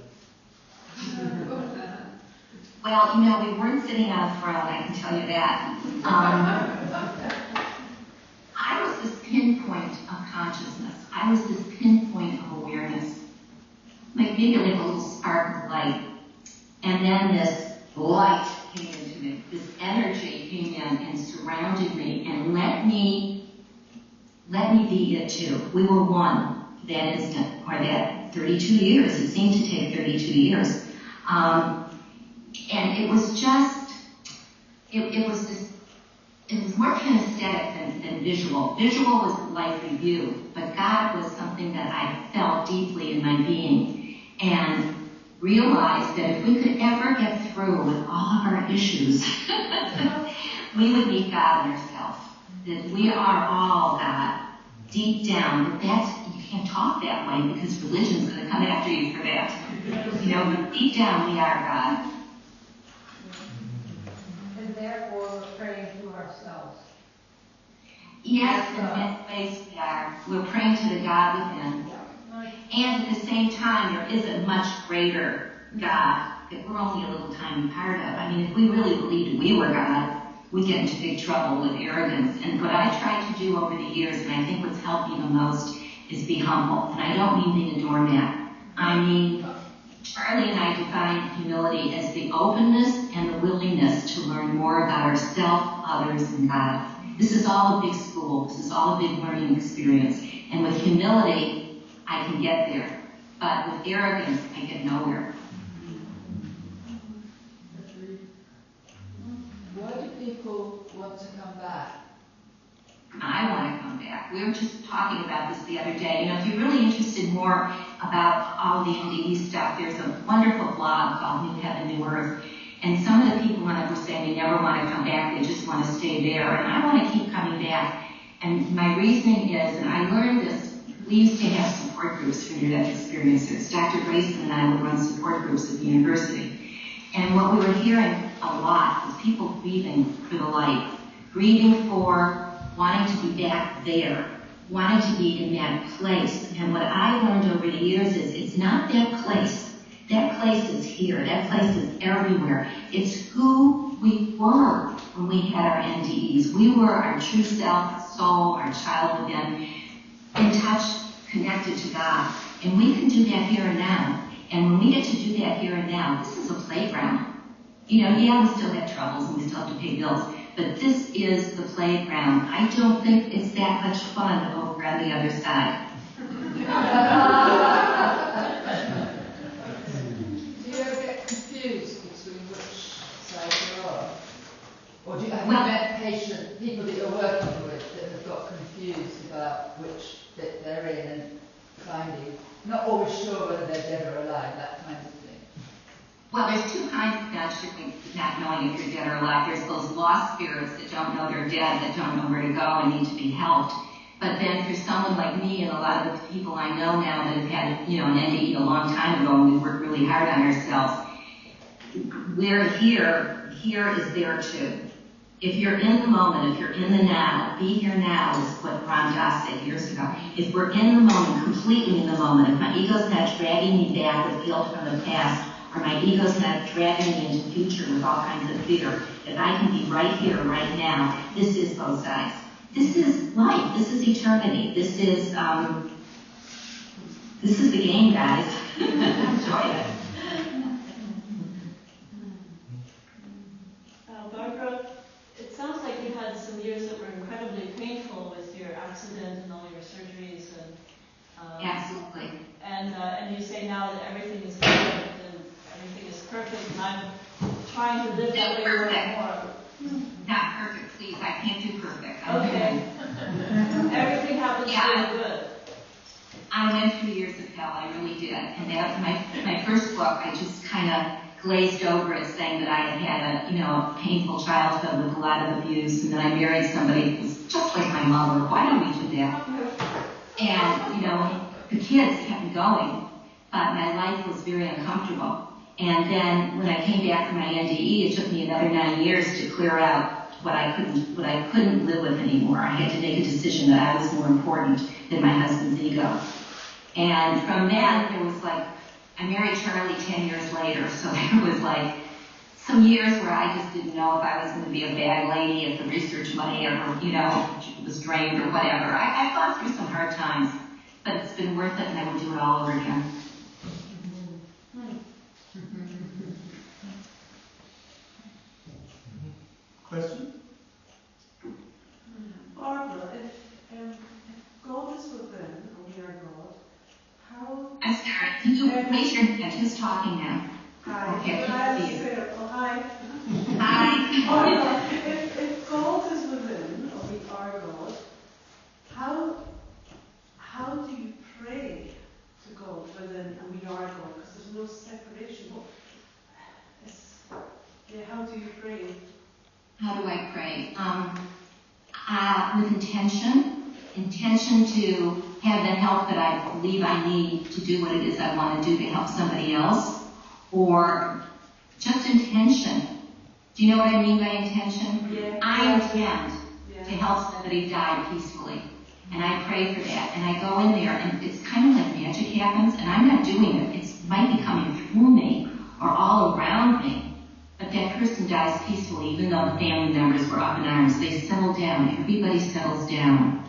Speaker 1: Well, we weren't sitting on a throne, I can tell you that. I was this pinpoint of consciousness. I was this pinpoint of awareness. Maybe like a little spark of light. And then this light came into me. This energy came in and surrounded me and let me be it too. We were one for that instant, or that 32 years. It seemed to take 32 years. And it was just, it was more kinesthetic than visual. Visual was life review, but God was something that I felt deeply in my being and realized that if we could ever get through with all of our issues, we would meet God in ourselves. That we are all God deep down. But you can't talk that way because religion's going to come after you for that. But deep down we are God.
Speaker 4: And therefore we're praying to ourselves.
Speaker 1: Yes, in many ways we are. We're praying to the God within. And at the same time, there is a much greater God that we're only a little tiny part of. I mean, if we really believed we were God, we'd get into big trouble with arrogance. And what I tried to do over the years, and I think what's helped me the most, is be humble. And I don't mean being a doormat. I mean, Charlie and I define humility as the openness and the willingness to learn more about ourselves, others, and God. This is all a big school. This is all a big learning experience. And with humility, I can get there. But with arrogance, I get nowhere.
Speaker 6: Why do people want to come back?
Speaker 1: I want to come back. We were just talking about this the other day. If you're really interested more about all the NDE stuff, there's a wonderful blog called New Heaven, New Earth. And some of the people on it were saying they never want to come back, they just want to stay there. And I want to keep coming back. And my reasoning is, and I learned this, we used to have support groups for near-death experiencers. Dr. Grayson and I would run support groups at the university. And what we were hearing a lot was people grieving for the light, grieving for wanting to be back there, wanting to be in that place. And what I learned over the years is it's not that place. That place is here. That place is everywhere. It's who we were when we had our NDEs. We were our true self, soul, our child within, in touch, connected to God. And we can do that here and now. And when we get to do that here and now, this is a playground. We still have troubles and we still have to pay bills. But this is the playground. I don't think it's that much fun over on the other side.
Speaker 6: Do you ever get confused between which side you are? Or have you met people that you're working with that have got confused about which bit they're in and not always sure whether they're dead or alive, that kind of thing?
Speaker 1: Well, there's two kinds of not knowing if you're dead or alive. There's those lost spirits that don't know they're dead, that don't know where to go and need to be helped. But then for someone like me and a lot of the people I know now that have had, an NDE a long time ago and we worked really hard on ourselves, we're here. Here is there too. If you're in the moment, if you're in the now, be here now is what Ram Dass said years ago. If we're in the moment, completely in the moment, if my ego's not dragging me back with guilt from the past, or my ego's not dragging me into the future with all kinds of fear, if I can be right here, right now, this is both sides. This is life. This is eternity. This is the game, guys. Enjoy it.
Speaker 7: Barbara, it sounds like you had some years that were incredibly painful with your accident and all your surgeries, and
Speaker 1: Absolutely.
Speaker 7: And you say now that everything is good and everything is perfect, and I'm trying to live that way more and more.
Speaker 1: Not perfect, please. I can't do perfect.
Speaker 7: Okay. Everything happens really good.
Speaker 1: I went through years of hell. I really did. And that my first book, I just kind of glazed over it, saying that I had a painful childhood with a lot of abuse, and that I married somebody who was just like my mother. Why do we do that? And the kids kept going, but my life was very uncomfortable. And then when I came back from my NDE, it took me another 9 years to clear out what I couldn't live with anymore. I had to make a decision that I was more important than my husband's ego. And from then, there was like, I married Charlie 10 years later, so there was like some years where I just didn't know if I was going to be a bad lady, if the research money or, was drained or whatever. I've gone through some hard times, but it's been worth it, and I would do it all over again.
Speaker 2: Question?
Speaker 8: Barbara, if God is within and we are God, how...
Speaker 1: I'm sorry, can you raise your hand? Who's talking now?
Speaker 8: Hi.
Speaker 1: Okay,
Speaker 8: Hi.
Speaker 1: Hi.
Speaker 8: If God is within, or we are God, how do you pray to God within and we are God? Because there's no separation. How do you pray?
Speaker 1: How do I pray? With intention to have the help that I believe I need to do what it is I want to do to help somebody else, or just intention. Do you know what I mean by intention?
Speaker 8: Yeah.
Speaker 1: I intend to help somebody die peacefully, and I pray for that, and I go in there, and it's kind of like magic happens, and I'm not doing it. It might be coming through me or all around me. But that person dies peacefully, even though the family members were up in arms. They settle down. Everybody settles down.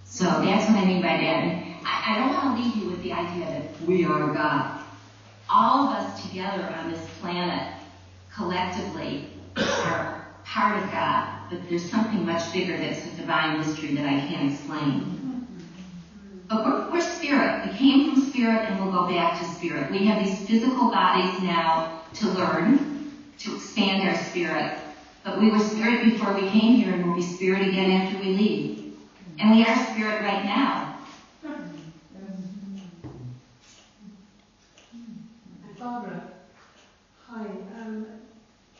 Speaker 1: So that's what I mean by that. And I don't want to leave you with the idea that we are God. All of us together on this planet, collectively, are part of God. But there's something much bigger that's a divine mystery that I can't explain. But we're spirit. We came from spirit and we'll go back to spirit. We have these physical bodies now to learn, to expand our spirit. But we were spirit before we came here, and we'll be spirit again after we leave. And we are spirit right now.
Speaker 8: Barbara, hi.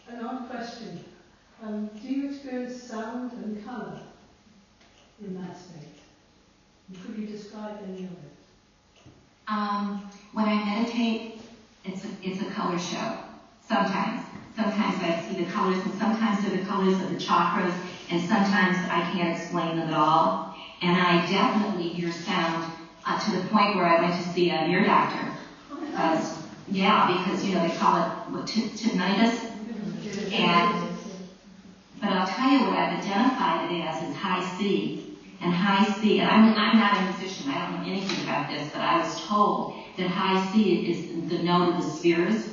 Speaker 8: An odd question. Do you experience sound and colour in that state? Could you describe any of it?
Speaker 1: When I meditate, it's a color show. Sometimes I see the colors, and sometimes they're the colors of the chakras, and sometimes I can't explain them at all. And I definitely hear sound to the point where I went to see a ear doctor. Because they call it tinnitus. But I'll tell you what I've identified it as is high C. And high C, and I'm not a musician, I don't know anything about this, but I was told that high C is the note of the spheres.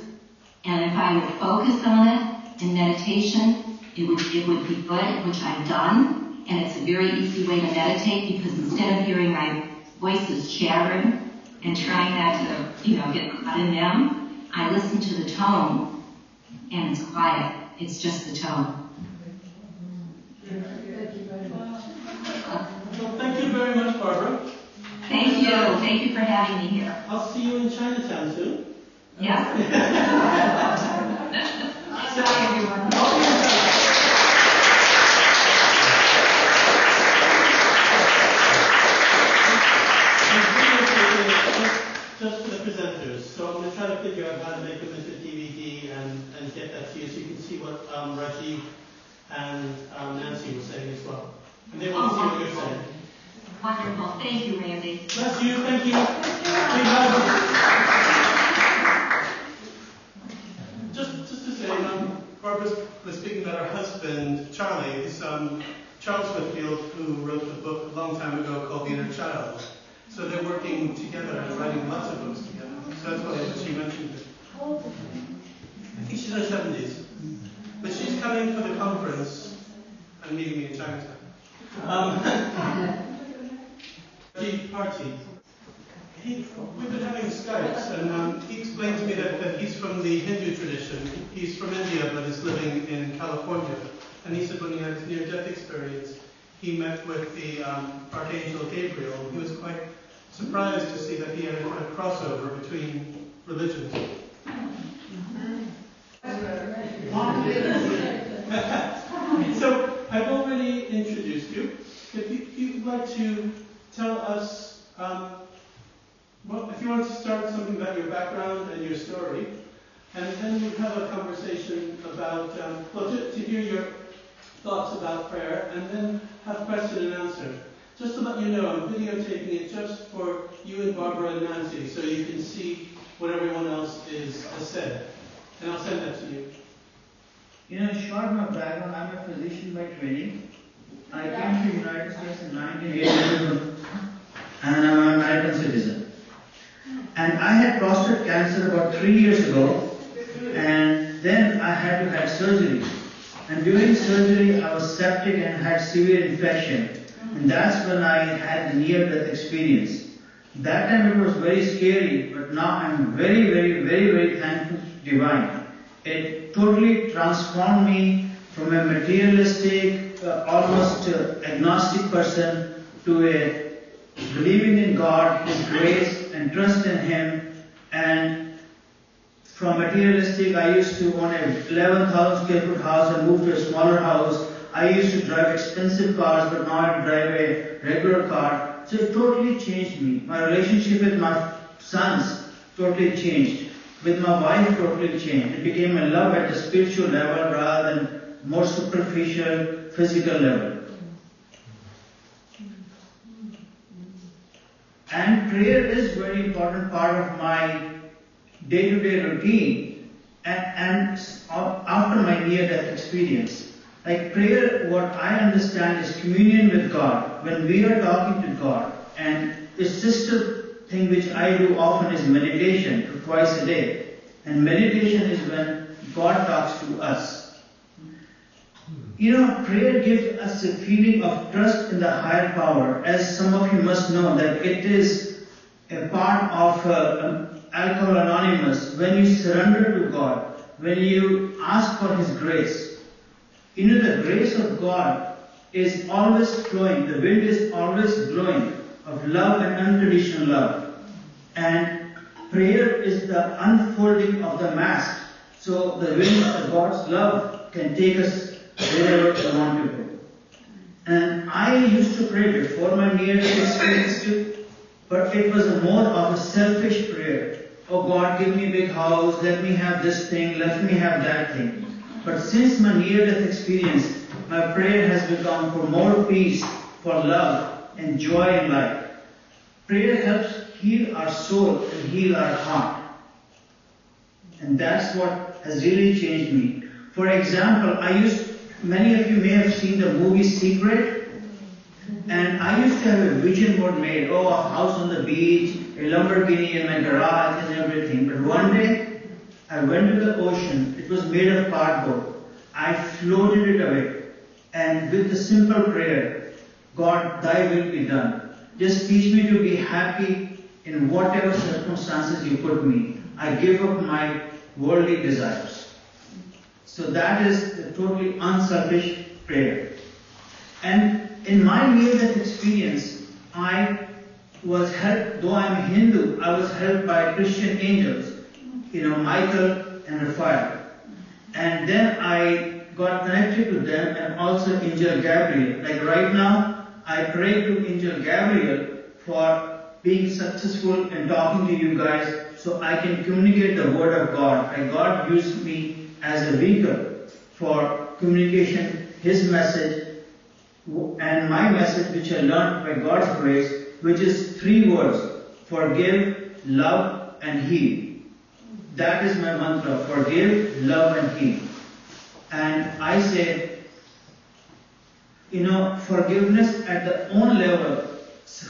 Speaker 1: And if I would focus on it in meditation, it would be good, which I've done. And it's a very easy way to meditate, because instead of hearing my voices chattering and trying not to, get caught in them, I listen to the tone, and it's quiet. It's just the tone.
Speaker 8: Thank you very much.
Speaker 2: Well, thank you very much, Barbara.
Speaker 1: Thank you. Thank you for having me here.
Speaker 2: I'll see you in Chinatown soon.
Speaker 1: Yeah. Bye, everyone.
Speaker 2: Just for the presenters. So I'm going to try to figure out how to make them into DVD and get that to you, so you can see what Rajiv and Nancy were saying as well. And they want to see what you're saying.
Speaker 1: Wonderful. Thank you, Randy.
Speaker 2: Bless you. Thank you. Just to say, Barbara was speaking about her husband, Charlie. It's Charles Whitfield, who wrote the book a long time ago called The Inner Child. So they're working together and writing lots of books together. So that's why she mentioned it. I think she's in her 70s. But she's coming for the conference and meeting me in Chinatown. Party. We've been having Skypes, and he explained to me that he's from the Hindu tradition. He's from India, but is living in California. And he said when he had his near-death experience, he met with the Archangel Gabriel. He was quite surprised to see that he had a kind of crossover between religions. So I've already introduced you. If you'd like to tell us, if you want to start something about your background and your story, and then we'll have a conversation about, to hear your thoughts about prayer, and then have question and answer. Just to let you know, I'm videotaping it just for you and Barbara and Nancy, so you can see what everyone else has said. And I'll send that to you.
Speaker 9: You know, short my background, I'm a physician by training. I came to the United States in 1982 and I'm an American citizen. And I had prostate cancer about 3 years ago, and then I had to have surgery. And during surgery I was septic and had severe infection. And that's when I had the near-death experience. That time it was very scary, but now I'm very, very, very, very thankful to Divine. It totally transformed me from a materialistic, almost agnostic person to a believing in God, His grace, and trust in Him. And from materialistic, I used to own a 11,000 square foot house and moved to a smaller house. I used to drive expensive cars, but now I drive a regular car. So it totally changed me. My relationship with my sons totally changed. With my wife totally changed. It became a love at the spiritual level rather than more superficial physical level. And prayer is very important part of my day-to-day routine and after my near-death experience. Like prayer, what I understand is communion with God. When we are talking to God, and the sister thing which I do often is meditation, twice a day. And meditation is when God talks to us. You know, prayer gives us a feeling of trust in the higher power. As some of you must know that it is a part of Alcohol Anonymous. When you surrender to God, when you ask for His grace, you know the grace of God is always flowing. The wind is always blowing of love and unconditional love. And prayer is the unfolding of the mask. So the wind of God's love can take us wherever we want to go. And I used to pray before my near-death experience too, but it was more of a selfish prayer. Oh God, give me a big house, let me have this thing, let me have that thing. But since my near-death experience, my prayer has become for more peace, for love and joy in life. Prayer helps heal our soul and heal our heart. And that's what has really changed me. For example, many of you may have seen the movie Secret. And I used to have a vision board made, a house on the beach, a Lamborghini in my garage and everything. But one day, I went to the ocean. It was made of cardboard. I floated it away. And with the simple prayer, God, thy will be done. Just teach me to be happy in whatever circumstances you put me. I give up my worldly desires. So that is a totally unselfish prayer. And in my near-death experience, I was helped, though I'm a Hindu, I was helped by Christian angels. Michael and Raphael. And then I got connected to them and also Angel Gabriel. Like right now, I pray to Angel Gabriel for being successful in talking to you guys so I can communicate the word of God. And God used me as a vehicle for communication, His message and my message which I learned by God's grace, which is 3 words: forgive, love and heal. That is my mantra: forgive, love and heal. And I say, forgiveness at the own level,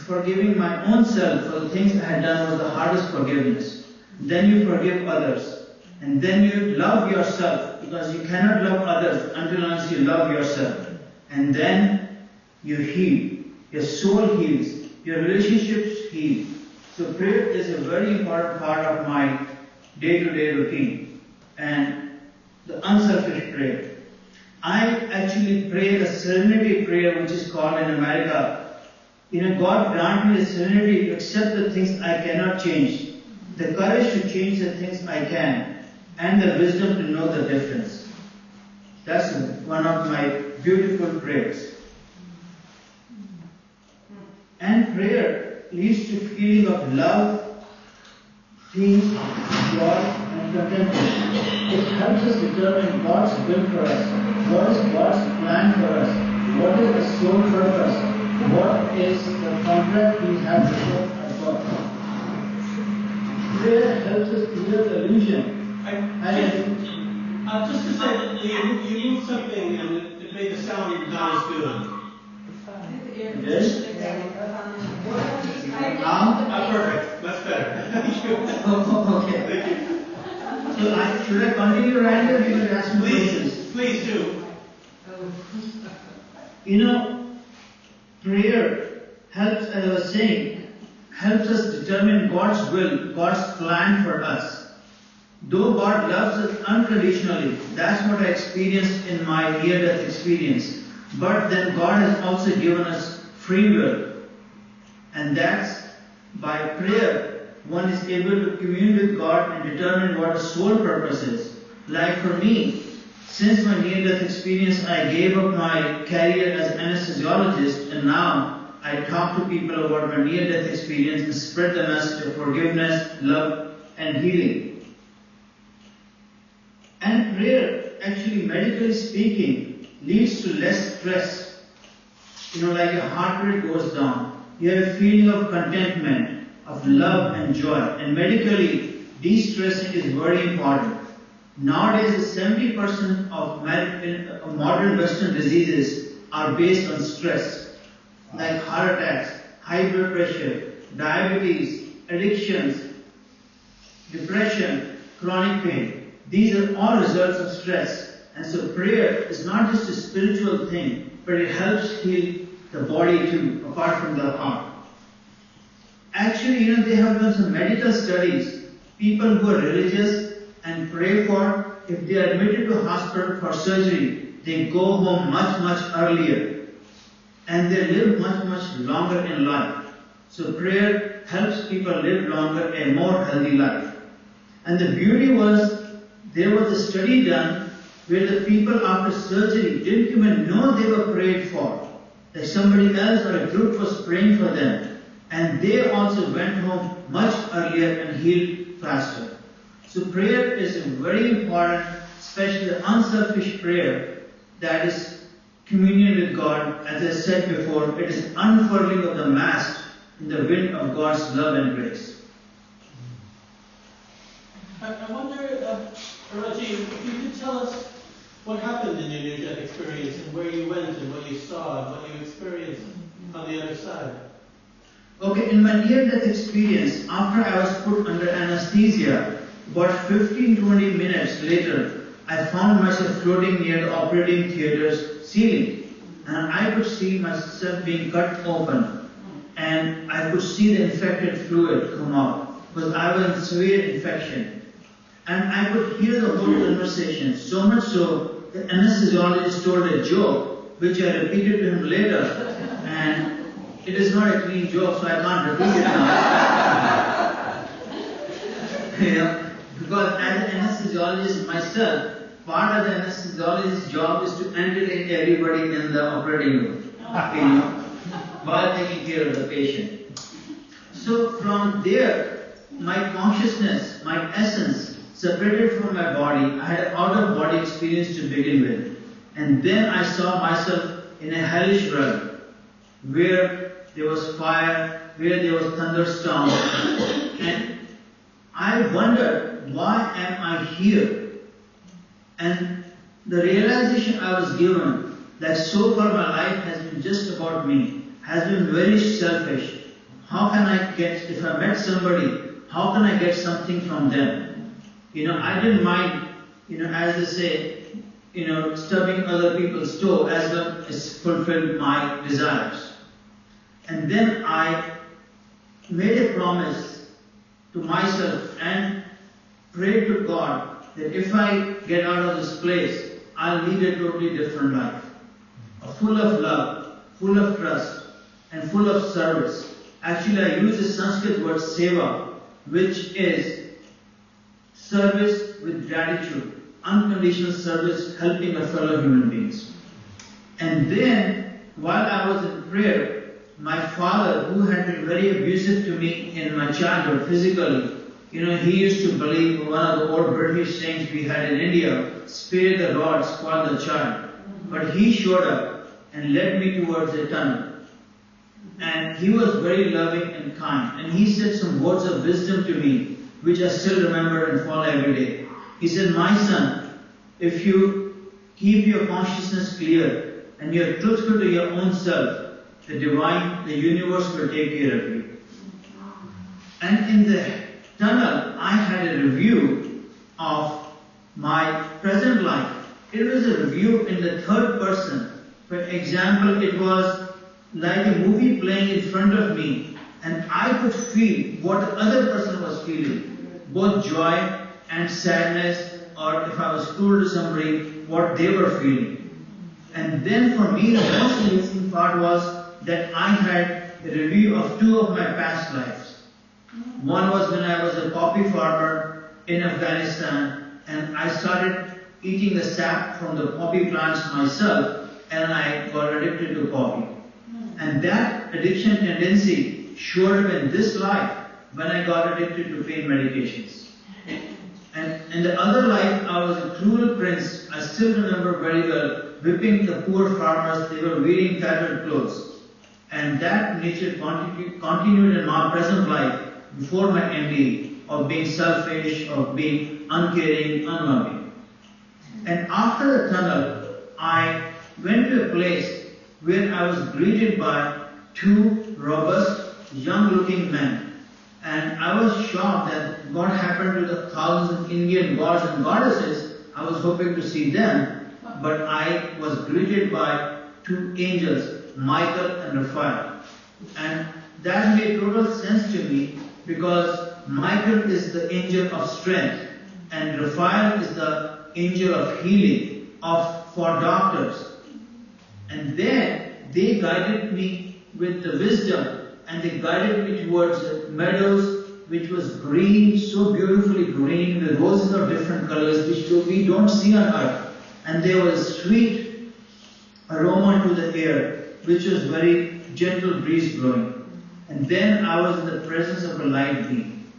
Speaker 9: forgiving my own self for the things I had done was the hardest forgiveness. Then you forgive others. And then you love yourself, because you cannot love others unless you love yourself. And then you heal. Your soul heals. Your relationships heal. So prayer is a very important part of my day-to-day routine and the unselfish prayer. I actually pray the serenity prayer, which is called in America. God grant me the serenity to accept the things I cannot change, the courage to change the things I can, and the wisdom to know the difference. That's one of my beautiful prayers. And prayer leads to feeling of love, peace, joy, and contentment. It helps us determine God's will for us. What is God's plan for us? What is the soul purpose? what is the contract we have before God. Prayer helps us clear the illusion.
Speaker 2: Just to say that you moved something and it made the sound not as good.
Speaker 9: Yes? Now?
Speaker 2: Perfect. Much better. Thank you.
Speaker 9: Okay.
Speaker 2: Thank you.
Speaker 9: So should I continue right here? You will ask me questions.
Speaker 2: Please do.
Speaker 9: You know, prayer helps, as I was saying, helps us determine God's will, God's plan for us. Though God loves us unconditionally, that's what I experienced in my near-death experience. But then God has also given us free will. And that's by prayer, one is able to commune with God and determine what his sole purpose is. Like for me, since my near-death experience, I gave up my career as an anesthesiologist, and now I talk to people about my near-death experience and spread the message of forgiveness, love, and healing. And prayer, actually medically speaking, leads to less stress. You know, like your heart rate goes down. You have a feeling of contentment, of love and joy. And medically, de-stressing is very important. Nowadays, 70% of modern Western diseases are based on stress, like heart attacks, high blood pressure, diabetes, addictions, depression, chronic pain. These are all results of stress. And so prayer is not just a spiritual thing, but it helps heal the body too, apart from the heart. Actually, they have done some medical studies. People who are religious and pray for, if they are admitted to hospital for surgery, they go home much, much earlier. And they live much, much longer in life. So prayer helps people live longer, a more healthy life. And the beauty was, there was a study done where the people after surgery didn't even know they were prayed for. That somebody else or a group was praying for them. And they also went home much earlier and healed faster. So prayer is a very important, especially the unselfish prayer that is communion with God. As I said before, it is unfurling of the mast in the wind of God's love and grace.
Speaker 2: I wonder, Rajiv, if you could tell us what happened in your near-death experience and where you went and what you saw and what you experienced on the other side.
Speaker 9: Okay, in my near-death experience, after I was put under anesthesia, about 15-20 minutes later, I found myself floating near the operating theater's ceiling. And I could see myself being cut open. And I could see the infected fluid come out. Because I was in severe infection. And I could hear the whole conversation. So much so, the anesthesiologist told a joke, which I repeated to him later. And it is not a clean joke, so I can't repeat it now. Because as an anesthesiologist myself, part of the anesthesiologist's job is to entertain everybody in the operating room, while taking care of the patient. So from there, my consciousness, my essence, separated from my body. I had an out-of-body experience to begin with. And then I saw myself in a hellish realm, where there was fire, where there was thunderstorm. And I wondered, why am I here? And the realization I was given that so far my life has been just about me, has been very selfish. How can I get, if I met somebody, how can I get something from them? I didn't mind, as they say, stubbing other people's toe as long as fulfilled my desires. And then I made a promise to myself and prayed to God that if I get out of this place, I'll lead a totally different life. Full of love, full of trust, and full of service. Actually, I use the Sanskrit word seva, which is service with gratitude, unconditional service, helping a fellow human beings. And then, while I was in prayer, my father, who had been very abusive to me in my childhood physically, he used to believe one of the old British sayings we had in India, spare the rod, spoil the child. But he showed up and led me towards a tunnel. and he was very loving and kind. And he said some words of wisdom to me, which I still remember and follow every day. He said, "My son, if you keep your consciousness clear and you're truthful to your own self, the divine, the universe will take care of you." And in the tunnel, I had a review of my present life. It was a review in the third person. For example, it was like a movie playing in front of me, and I could feel what the other person was feeling, both joy and sadness, or if I was cruel to somebody, what they were feeling. And then for me, the most amazing part was that I had a review of two of my past lives. One was when I was a poppy farmer in Afghanistan, and I started eating the sap from the poppy plants myself, and I got addicted to poppy. And that addiction tendency showed up in this life when I got addicted to pain medications. And in the other life, I was a cruel prince. I still remember very well whipping the poor farmers. They were wearing tattered clothes. And that nature continued in my present life before my NDE, of being selfish, of being uncaring, unloving. And after the tunnel, I went to a place where I was greeted by two robust, young-looking men. And I was shocked that what happened to the thousands of Indian gods and goddesses. I was hoping to see them, but I was greeted by two angels, Michael and Raphael. And that made total sense to me, because Michael is the angel of strength, and Raphael is the angel of healing, for doctors. And then they guided me with the wisdom, and they guided me towards the meadows, which was green, so beautifully green, with roses of different colors, which we don't see on earth. And there was a sweet aroma to the air, which was very gentle breeze blowing. And then I was in the presence of a light being.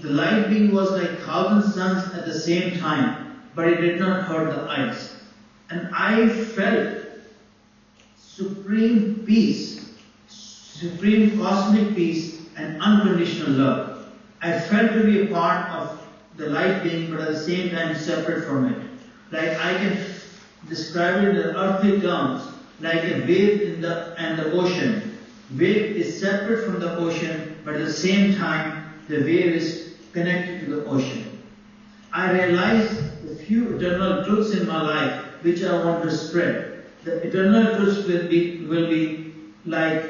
Speaker 9: The light being was like 1,000 suns at the same time, but it did not hurt the eyes. And I felt supreme peace, supreme cosmic peace, and unconditional love. I felt to be a part of the light being, but at the same time separate from it. Like I can describe it in the earthly terms, like a wave and the ocean. Wave is separate from the ocean, but at the same time, the wave is connected to the ocean. I realized the few eternal truths in my life which I want to spread. The eternal truths will be like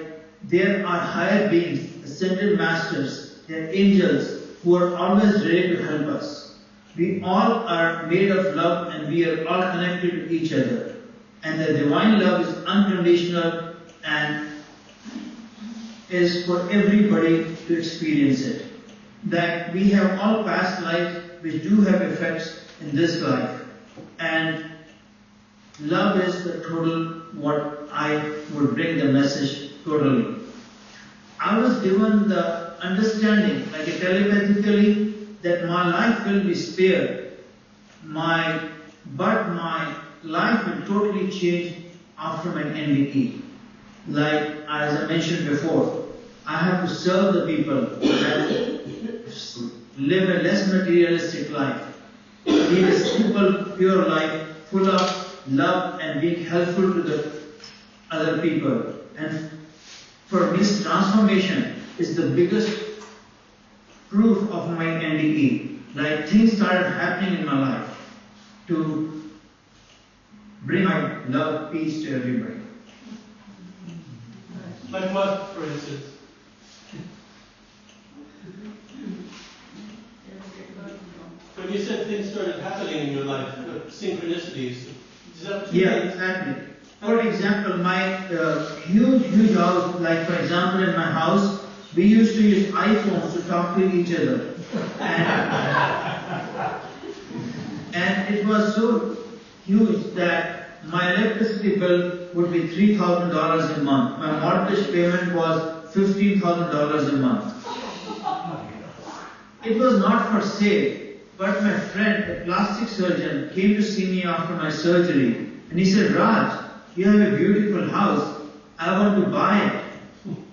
Speaker 9: there are higher beings, ascended masters, they are angels who are always ready to help us. We all are made of love, and we are all connected to each other. And the divine love is unconditional and is for everybody to experience it. That we have all past lives which do have effects in this life. And love is the total, what I would bring the message totally. I was given the understanding, like telepathically, that my life will be spared. But my life will totally change after my NDE. Like, as I mentioned before, I have to serve the people and live a less materialistic life. Lead a simple, pure life, full of love and being helpful to the other people. And for this transformation is the biggest proof of my NDE. Like things started happening in my life to bring my love, peace to everybody.
Speaker 2: Like what, for instance? When you said things started happening in your life, synchronicities, is that what you
Speaker 9: Yeah,
Speaker 2: mean?
Speaker 9: exactly. For example, my huge house, like for example in my house, we used to use iPhones to talk to each other. And it was so huge that my electricity bill would be $3,000 a month. My mortgage payment was $15,000 a month. It was not for sale, but my friend, a plastic surgeon, came to see me after my surgery, and he said, "Raj, you have a beautiful house. I want to buy it."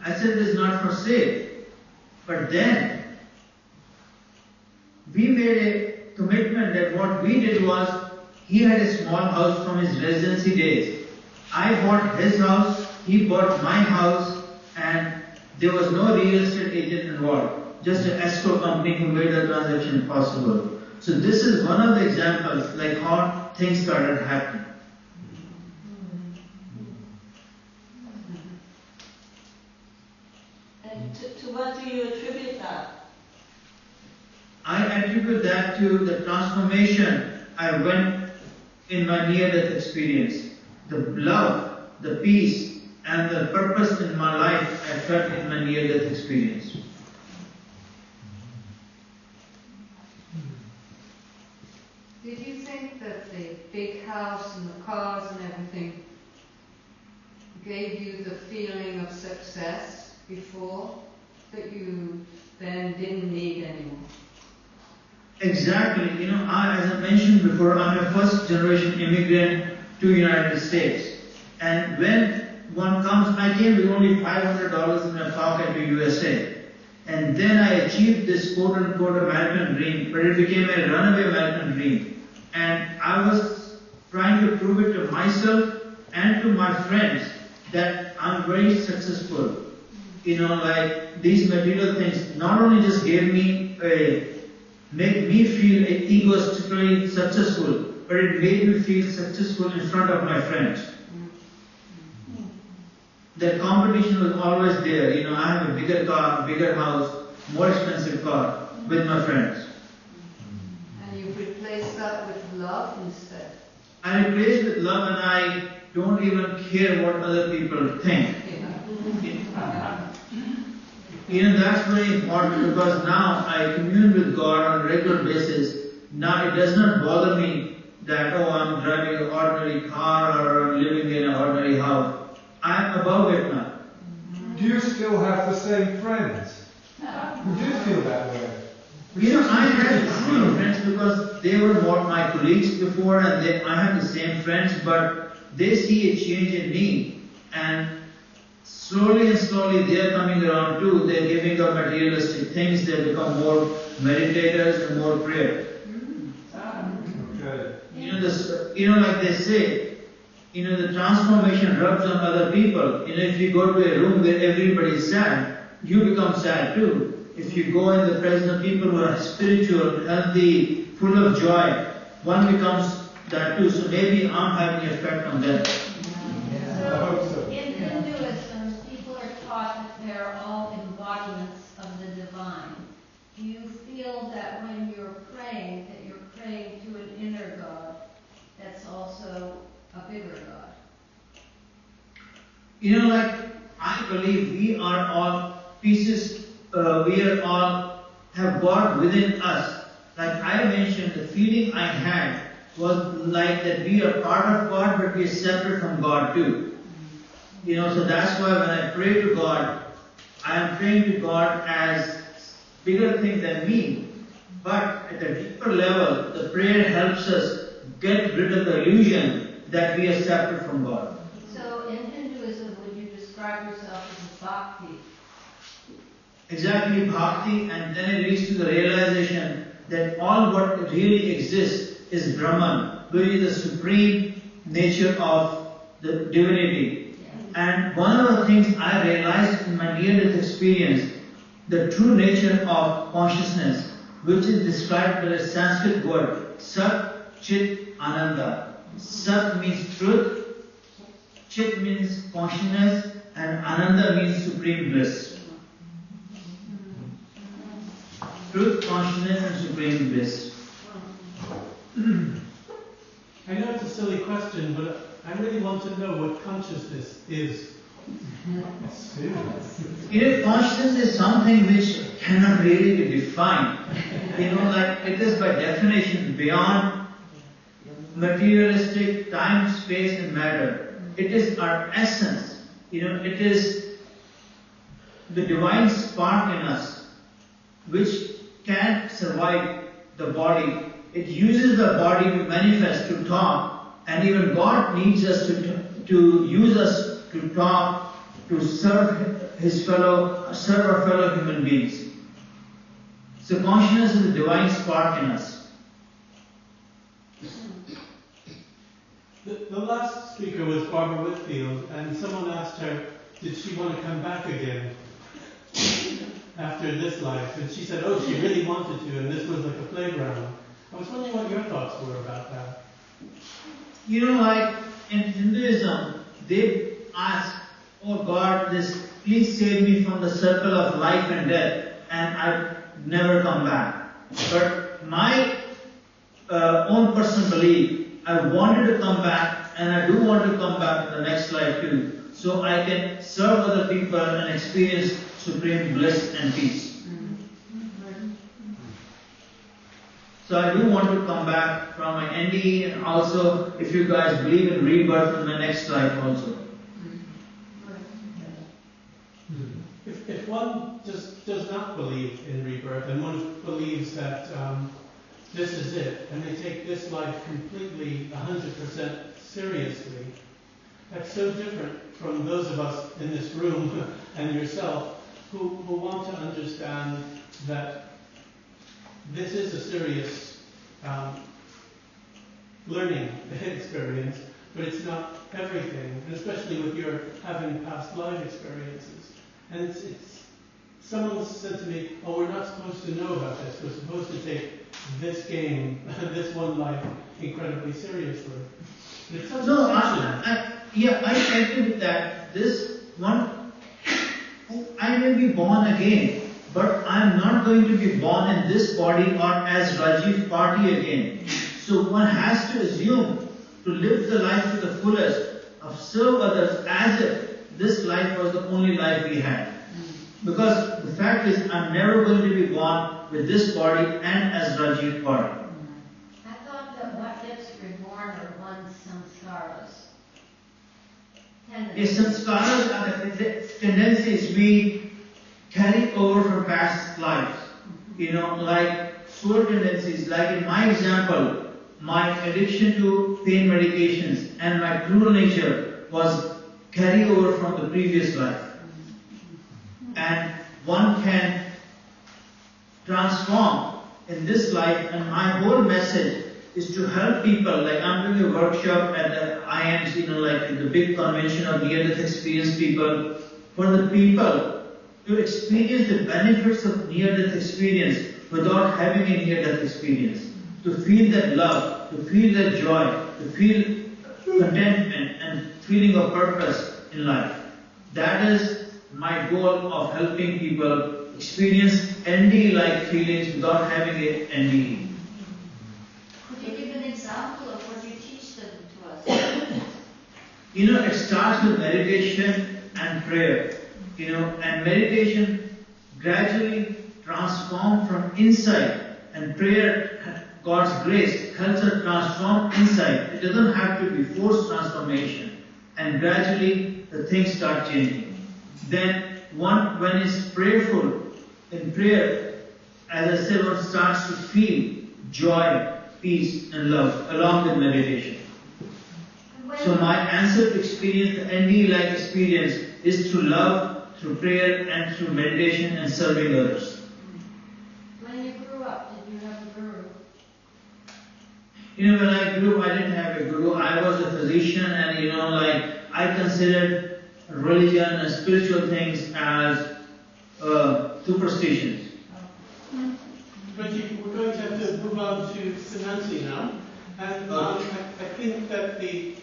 Speaker 9: I said it is not for sale. But then we made a commitment that what we did was, he had a small house from his residency days. I bought his house, he bought my house, and there was no real estate agent involved, just an escrow company who made the transaction possible. So this is one of the examples like how things started happening.
Speaker 7: And to what do you attribute that?
Speaker 9: I attribute that to the transformation I went in my near-death experience. The love, the peace, and the purpose in my life I felt in my near-death experience.
Speaker 6: Did you think that the big house and the cars and everything gave you the feeling of success before that you then didn't need anymore?
Speaker 9: Exactly. As I mentioned before, I'm a first generation immigrant to United States. And when one comes, I came with only $500 in my pocket to USA. And then I achieved this quote unquote American dream, but it became a runaway American dream. And I was trying to prove it to myself and to my friends that I'm very successful. Like these material things not only just made me feel egoistically successful, but it made me feel successful in front of my friends. That competition was always there. I have a bigger car, bigger house, more expensive car with my friends.
Speaker 6: And you've replaced that with love instead?
Speaker 9: I replace with love, and I don't even care what other people think. That's very important, because now I commune with God on a regular basis. Now it does not bother me that, I'm driving an ordinary car or I'm living in an ordinary house. I'm above it now.
Speaker 5: Do you still have the same friends? You do feel that way?
Speaker 9: I had true friends because they were more my colleagues before, and I had the same friends, but they see a change in me, and slowly they are coming around too. They're giving up materialistic things. They become more meditators and more prayer.
Speaker 5: Okay.
Speaker 9: Like they say, the transformation rubs on other people. If you go to a room where everybody is sad, you become sad too. If you go in the presence of people who are spiritual, healthy, full of joy, one becomes that too. So maybe I'm having an effect on them.
Speaker 5: I hope so.
Speaker 4: In Hinduism, people are taught that they're all embodiments of the divine. Do you feel that when you're praying, that you're praying to an inner God that's also a bigger God?
Speaker 9: I believe we are all pieces, we are all have God within us. Like I mentioned, the feeling I had was like that we are part of God, but we are separate from God too. So that's why when I pray to God, I am praying to God as bigger thing than me. But at a deeper level, the prayer helps us get rid of the illusion that we are separate from God.
Speaker 4: So in Hinduism, would you describe yourself as a bhakti?
Speaker 9: Exactly, bhakti, and then it leads to the realization that all what really exists is Brahman, which is the supreme nature of the divinity. And one of the things I realized in my near-death experience, the true nature of consciousness, which is described by the Sanskrit word Sat Chit Ananda. Sat means truth, Chit means consciousness, and Ananda means supreme bliss. Truth, consciousness, and supreme bliss.
Speaker 2: I know it's a silly question, but I really want to know what consciousness is.
Speaker 9: Consciousness is something which cannot really be defined. It is by definition beyond materialistic time, space, and matter. It is our essence. It is the divine spark in us, which can't survive the body. It uses the body to manifest, to talk, and even God needs us to use us to talk, to serve serve our fellow human beings. So consciousness is a divine spark in us.
Speaker 2: The last speaker was Barbara Whitfield, and someone asked her, did she want to come back again after this life? And she said, oh, she really wanted to, and this was like a playground. I was wondering what your thoughts were about that.
Speaker 9: You know, like in Hinduism, they ask, oh God, please save me from the circle of life and death, and I never come back. But my own personal belief, I wanted to come back, and I do want to come back in the next life too, so I can serve other people and experience supreme bliss and peace. So I do want to come back from my NDE, and also, if you guys believe in rebirth in my next life also.
Speaker 2: If one just does not believe in rebirth, and one believes that this is it, and they take this life completely 100% seriously, that's so different from those of us in this room and yourself who want to understand that this is a serious learning experience, but it's not everything, and especially with your having past life experiences. And it's someone said to me, oh, we're not supposed to know about this. We're supposed to take this game, this one life, incredibly seriously. It's such
Speaker 9: No,
Speaker 2: I
Speaker 9: I agree with that. This one, I may be born again, but I'm not going to be born in this body or as Rajiv Party again. So one has to assume to live the life to the fullest, of serve others as if this life was the only life we had. Because the fact is, I'm never going to be born with this body and as Rajiv Party.
Speaker 4: I thought that what gets reborn are one's samskaras.
Speaker 9: Yes, samskaras are the tendencies we carry over from past lives. You know, like soul tendencies, like in my example, my addiction to pain medications and my cruel nature was carried over from the previous life. And one can transform in this life, and my whole message is to help people. Like I'm doing a workshop at the IAMS, like the big convention of near-death experience people, for the people to experience the benefits of near-death experience without having a near-death experience. To feel that love, to feel that joy, to feel contentment and feeling of purpose in life. That is my goal of helping people experience NDE-like feelings without having an NDE.
Speaker 4: Could you give an example of what you teach them to us?
Speaker 9: It starts with meditation and prayer. And meditation gradually transforms from inside, and prayer, God's grace, helps us transform inside. It doesn't have to be forced transformation. And gradually the things start changing. Then when it's prayerful, in prayer, as I said, one starts to feel joy, peace and love along with meditation. So my answer to experience the NDE-like experience is through love, through prayer and through meditation and serving others.
Speaker 4: When you grew up, did you have a guru?
Speaker 9: When I grew up, I didn't have a guru. I was a physician, and I considered religion and spiritual things as superstitions.
Speaker 2: But we're going to have to move on to Nancy now. And I think that the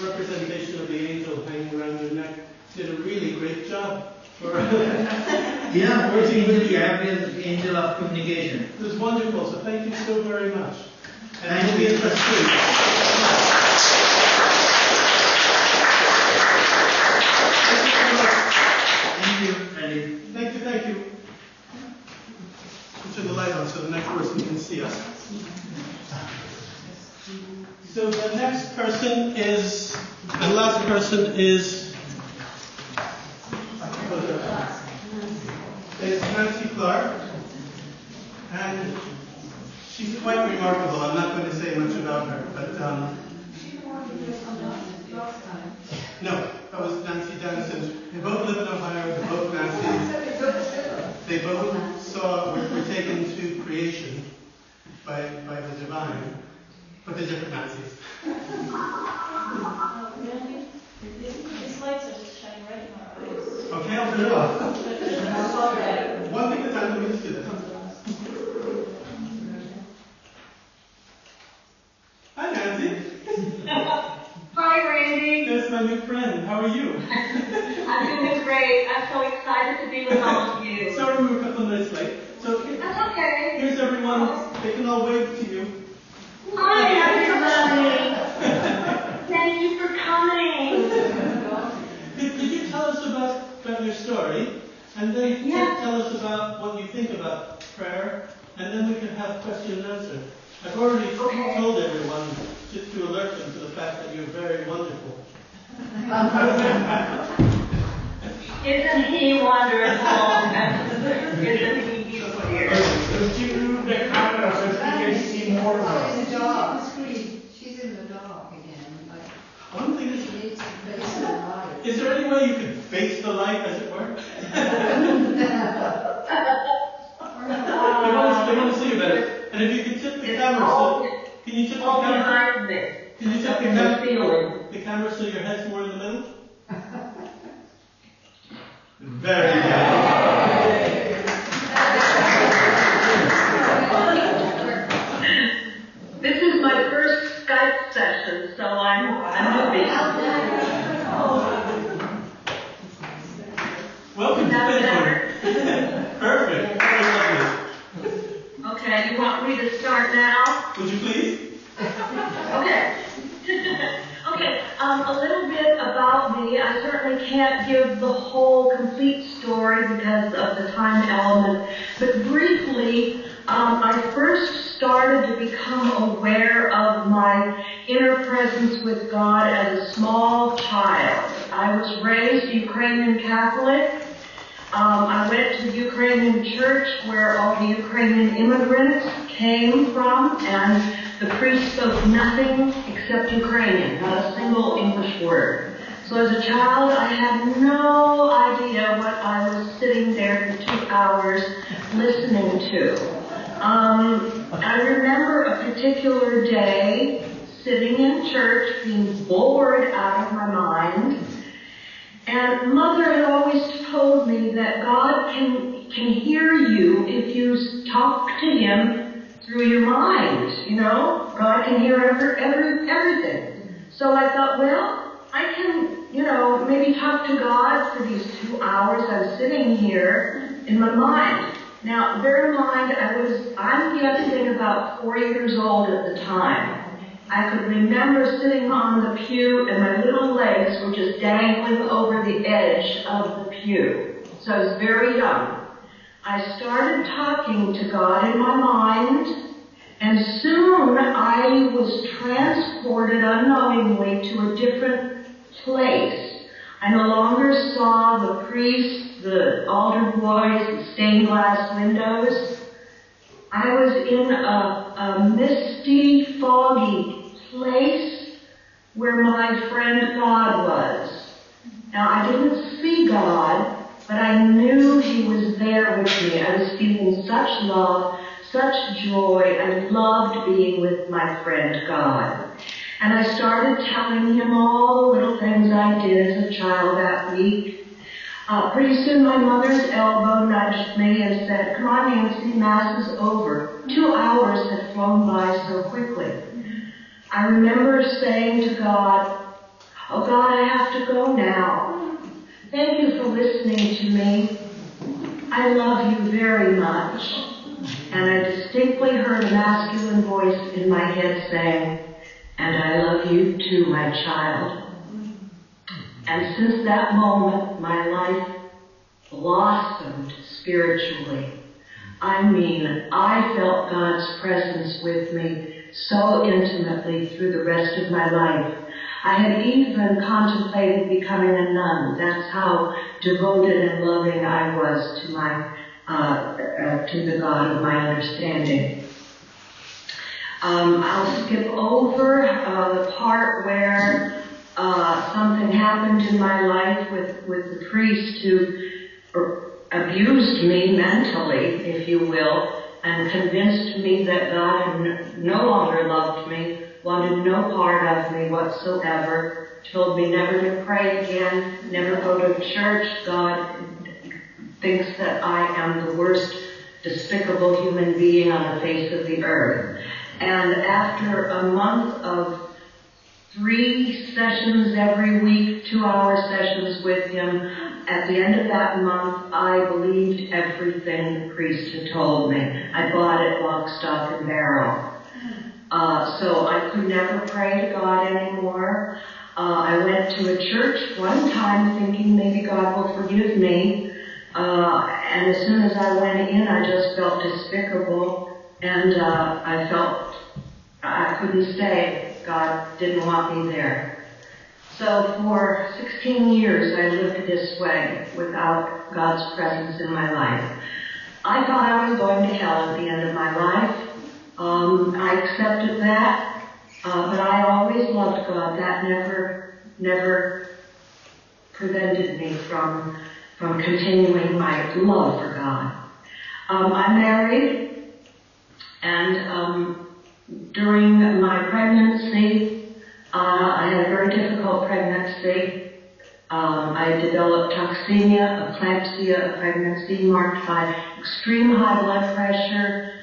Speaker 2: representation of the angel hanging around your neck did a really great job for
Speaker 9: Yeah, working with you. The angel of communication.
Speaker 2: It was wonderful, so thank you so very much. And
Speaker 9: Thank
Speaker 2: you'll be
Speaker 9: you.
Speaker 2: interested.
Speaker 9: Thank you, Andy.
Speaker 2: Thank you. Turn the light on so the next person can see us. So the next person is, and last person is Nancy Clark, and she's quite remarkable. I'm not going to say much about her, but no. That was Nancy Denison. They both live in Ohio. They're both Nancy's. They both were taken to creation by the divine, but they're different Nancy's.
Speaker 7: These lights are just shining right in our eyes.
Speaker 2: Okay, I'll turn it off. One thing at a time, let me just do this. Hi, Nancy.
Speaker 10: Hi, Randy.
Speaker 2: That's my new friend. How are you?
Speaker 10: I'm doing great. I'm so excited to be with all of you.
Speaker 2: Sorry we were a couple of minutes late. So
Speaker 10: That's okay.
Speaker 2: here's everyone. They can all wave to you.
Speaker 10: Hi, everybody. Thank you for coming.
Speaker 2: Could you tell us about your story, and then tell us about what you think about prayer, and then we can have question and answer. I've already told everyone just to alert them to the fact that you're very wonderful.
Speaker 10: Isn't he wonderful? Isn't he beautiful?
Speaker 9: Could you do the camera so we can see more of her?
Speaker 6: In the dark. She's in the dark again. Like,
Speaker 2: One thing is,
Speaker 6: she needs to face the light.
Speaker 2: is there any way you could face the light, as it were? They want to see you better. And if you could tip the camera, can you tip the camera? Can you tip the camera so your head's more in the middle? Very good.
Speaker 10: This is my first Skype session, so I'm moving.
Speaker 2: Welcome to Pittsburgh. Perfect. Very lovely.
Speaker 10: Okay, you want me to start now?
Speaker 2: Would you please?
Speaker 10: Okay. Okay, a little bit about me. I certainly can't give the whole complete story because of the time element, but briefly, I first started to become aware of my inner presence with God as a small child. I was raised Ukrainian Catholic. I went to the Ukrainian church where all the Ukrainian immigrants came from, and the priest spoke nothing except Ukrainian, not a single English word. So as a child, I had no idea what I was sitting there for 2 hours listening to. I remember a particular day sitting in church, being bored out of my mind, and Mother had always told me that God can hear you if you talk to Him through your mind, you know? God can hear everything. So I thought, well, I can, maybe talk to God for these 2 hours I'm sitting here in my mind. Now, bear in mind, I'm guessing about 4 years old at the time. I could remember sitting on the pew and my little legs were just dangling over the edge of the pew. So I was very young. I started talking to God in my mind, and soon I was transported unknowingly to a different place. I no longer saw the priests, the altar boys, the stained glass windows. I was in a misty, foggy place where my friend God was. Now, I didn't see God, but I knew He was there with me. I was feeling such love, such joy. I loved being with my friend God. And I started telling Him all the little things I did as a child that week. Pretty soon my mother's elbow nudged me and said, "Come on, Nancy, Mass is over." 2 hours had flown by so quickly. I remember saying to God, "Oh God, I have to go now. Thank you for listening to me. I love you very much." And I distinctly heard a masculine voice in my head saying, "And I love you too, my child." And since that moment, my life blossomed spiritually. I mean, I felt God's presence with me so intimately through the rest of my life. I had even contemplated becoming a nun. That's how devoted and loving I was to the God of my understanding. I'll skip over the part where something happened in my life with the priest who abused me mentally, if you will, and convinced me that God no longer loved me, wanted no part of me whatsoever, told me never to pray again, never go to church. God thinks that I am the worst despicable human being on the face of the earth. And after a month of 3 sessions every week, 2-hour sessions with him, at the end of that month, I believed everything the priest had told me. I bought it lock, stock, and barrel. So I could never pray to God anymore. I went to a church one time thinking maybe God will forgive me. And as soon as I went in, I just felt despicable. And I felt I couldn't stay. God didn't want me there. So for 16 years, I lived this way without God's presence in my life. I thought I was going to hell at the end of my life. I accepted that, but I always loved God. That never prevented me from continuing my love for God. I'm married, and during my pregnancy, I had a very difficult pregnancy. I developed toxemia, eclampsia, a pregnancy marked by extreme high blood pressure,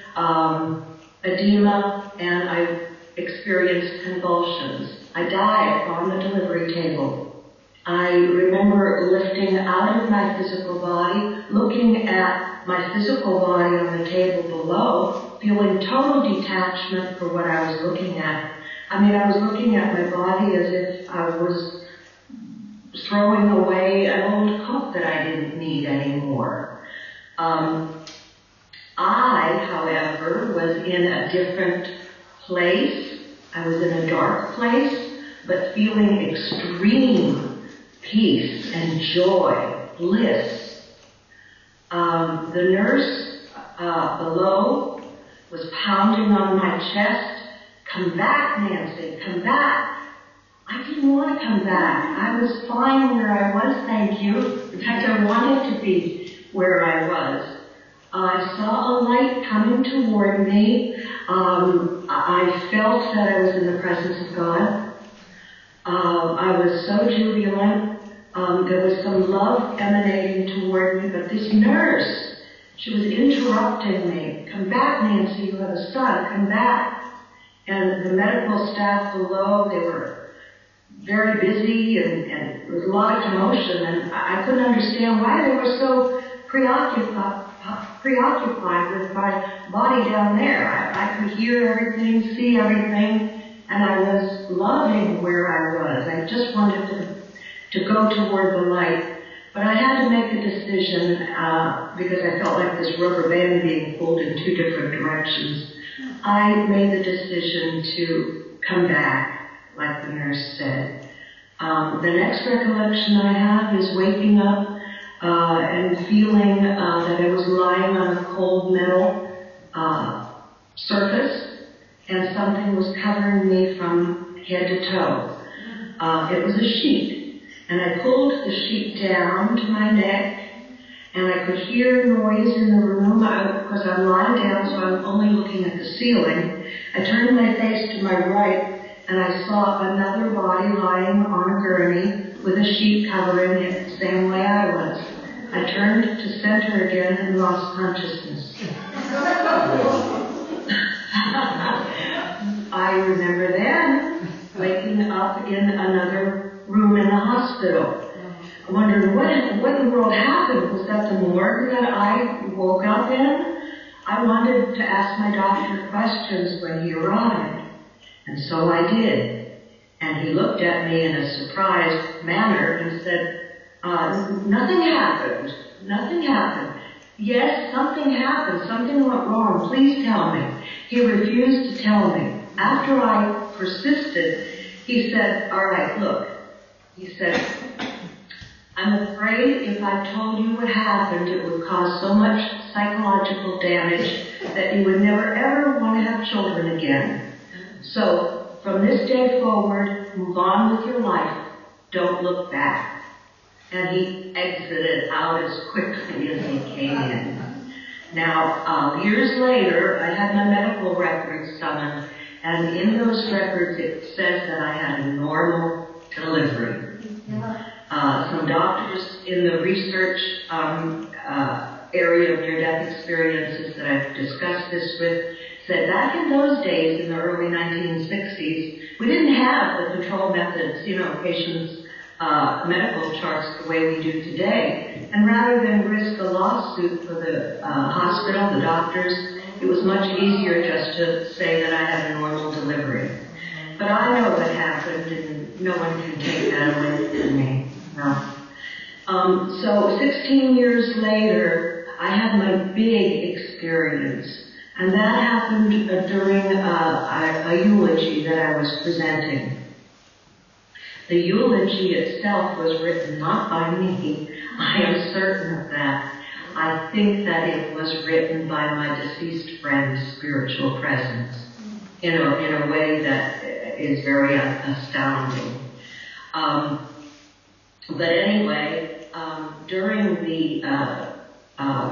Speaker 10: edema, and I experienced convulsions. I died on the delivery table. I remember lifting out of my physical body, looking at my physical body on the table below, feeling total detachment for what I was looking at. I mean, I was looking at my body as if I was throwing away an old coat that I didn't need anymore. I, however, was in a different place. I was in a dark place, but feeling extreme peace and joy, bliss. The nurse below was pounding on my chest. Come back, Nancy, come back. I didn't want to come back. I was fine where I was, thank you. In fact, I wanted to be where I was. I saw a light coming toward me. I felt that I was in the presence of God. I was so jubilant. There was some love emanating toward me, but this nurse, she was interrupting me. Come back, Nancy, you have a son, come back. And the medical staff below, they were very busy and there was a lot of commotion, and I couldn't understand why they were so preoccupied with my body down there. I could hear everything, see everything, and I was loving where I was. I just wanted to go toward the light. But I had to make a decision because I felt like this rubber band being pulled in 2 different directions. I made the decision to come back, like the nurse said. The next recollection I have is waking up and feeling that I was lying on a cold metal surface, and something was covering me from head to toe. It was a sheet, and I pulled the sheet down to my neck, and I could hear noise in the room because I'm lying down, so I'm only looking at the ceiling. I turned my face to my right, and I saw another body lying on a gurney with a sheet covering it the same way I was. I turned to center again and lost consciousness. I remember then waking up in another room in the hospital. I wondered what in the world happened. Was that the morgue that I woke up in? I wanted to ask my doctor questions when he arrived, and so I did. And he looked at me in a surprised manner and said, nothing happened. Nothing happened. Yes, something happened. Something went wrong. Please tell me. He refused to tell me. After I persisted, he said, all right, look. He said, I'm afraid if I told you what happened, it would cause so much psychological damage that you would never ever want to have children again. So, from this day forward, move on with your life. don't look back. And he exited out as quickly as he came in. Now, years later, I had my medical records summoned, and in those records it says that I had a normal delivery. Some doctors in the research area of near-death experiences that I've discussed this with said back in those days, in the early 1960s, we didn't have the control methods, patients' medical charts the way we do today. And rather than risk a lawsuit for the hospital, the doctors, it was much easier just to say that I had a normal delivery. But I know what happened, and no one can take that away from me. No. So 16 years later, I had my big experience. And that happened during a eulogy that I was presenting. The eulogy itself was written not by me. I am certain of that. I think that it was written by my deceased friend's spiritual presence in a way that is very astounding. But anyway, during the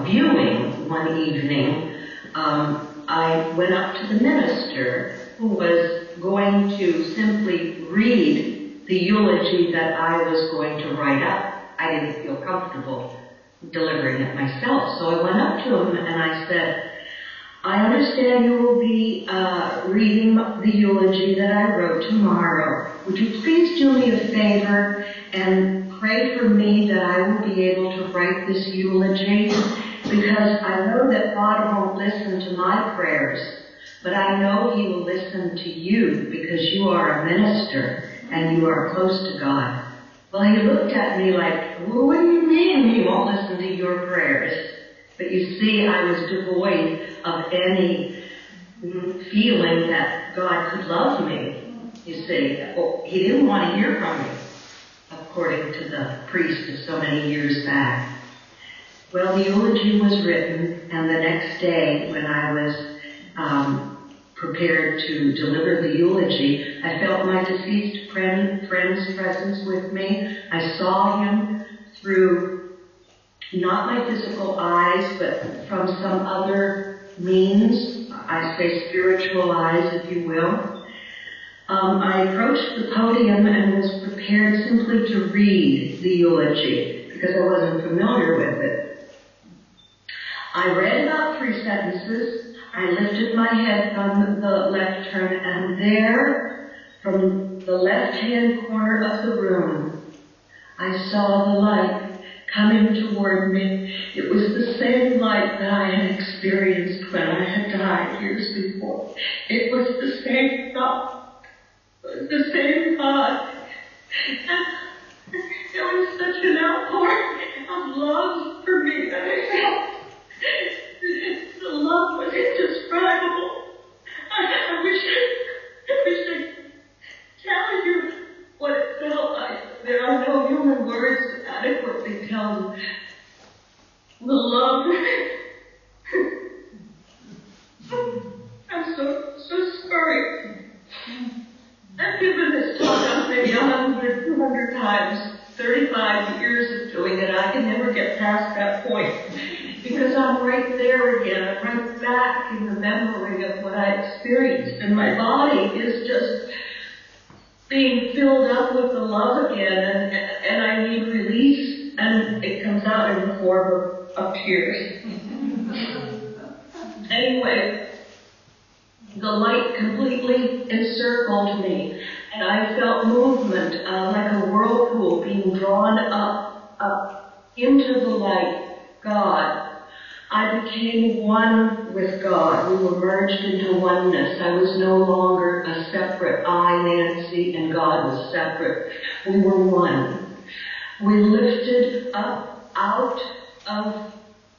Speaker 10: viewing one evening, I went up to the minister who was going to simply read the eulogy that I was going to write up. I didn't feel comfortable delivering it myself, so I went up to him and I said, I understand you will be reading the eulogy that I wrote tomorrow. Would you please do me a favor and pray for me that I will be able to write this eulogy? Because I know that God won't listen to my prayers, but I know He will listen to you because you are a minister and you are close to God. Well, he looked at me like, well, what do you mean He won't listen to your prayers? But you see, I was devoid of any feeling that God could love me. You see, He didn't want to hear from me, according to the priest of so many years back. Well, the eulogy was written, and the next day, when I was prepared to deliver the eulogy, I felt my deceased friend's presence with me. I saw him through not my physical eyes, but from some other means. I say spiritual eyes, if you will. I approached the podium and was prepared simply to read the eulogy because I wasn't familiar with it. I read about 3 sentences. I lifted my head from the left turn, and there, from the left-hand corner of the room, I saw the light coming toward me. It was the same light that I had experienced when I had died years before. It was the same God. The same God. And it was such an outpouring of love for me that I felt. The love was indescribable. I wish I could tell you what it felt like. There are no human words to adequately tell you the love. I'm so sorry. I've given this talk maybe 100, 200 times, 35 years of doing it. I can never get past that point. Because I'm right there again. I'm right back in the memory of what I experienced. And my body is just being filled up with the love again. And I need release. And it comes out in the form of tears. Anyway, the light completely encircled me. And I felt movement like a whirlpool being drawn up into the light. God. I became one with God. We were merged into oneness. I was no longer a separate I, Nancy, and God was separate. We were one. We lifted up out of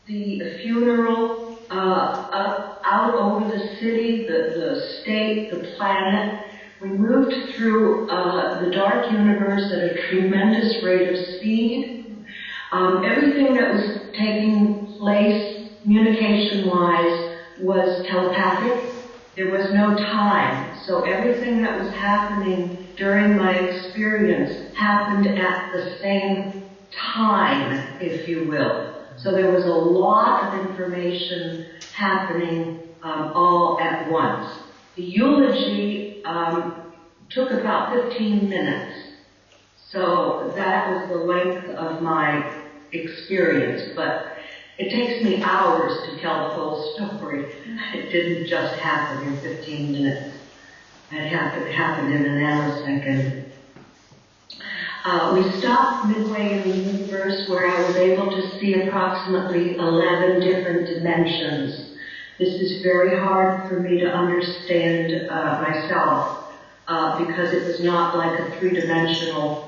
Speaker 10: the funeral, out over the city, the state, the planet. We moved through the dark universe at a tremendous rate of speed. Everything that was taking place communication-wise was telepathic. There was no time. So everything that was happening during my experience happened at the same time, if you will. So there was a lot of information happening all at once. The eulogy took about 15 minutes. So that was the length of my experience. But it takes me hours to tell the whole story. It didn't just happen in 15 minutes. It happened in a nanosecond. We stopped midway in the universe where I was able to see approximately 11 different dimensions. This is very hard for me to understand myself because it was not like a three-dimensional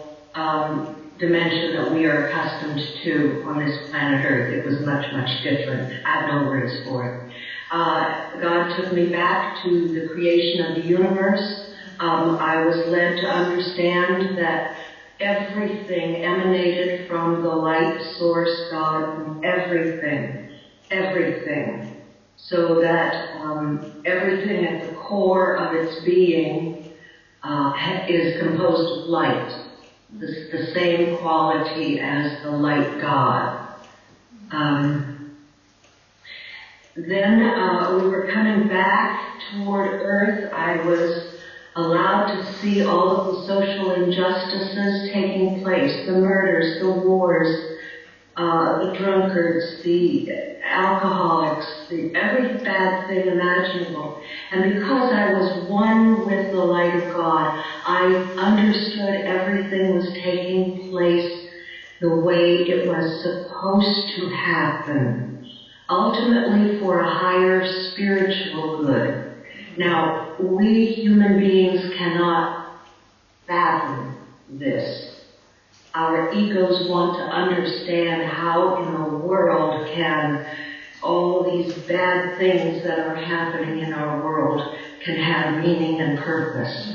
Speaker 10: dimension that we are accustomed to on this planet Earth. It was much, much different. I have no words for it. God took me back to the creation of the universe. I was led to understand that everything emanated from the light source God, from everything. So that everything at the core of its being is composed of light. The same quality as the light God. Then we were coming back toward Earth. I was allowed to see all of the social injustices taking place, the murders, the wars, the drunkards, the alcoholics, every bad thing imaginable. And because I was one with the light of God, I understood everything was taking place the way it was supposed to happen, ultimately for a higher spiritual good. Now, we human beings cannot fathom this. Our egos want to understand how in the world can all these bad things that are happening in our world can have meaning and purpose.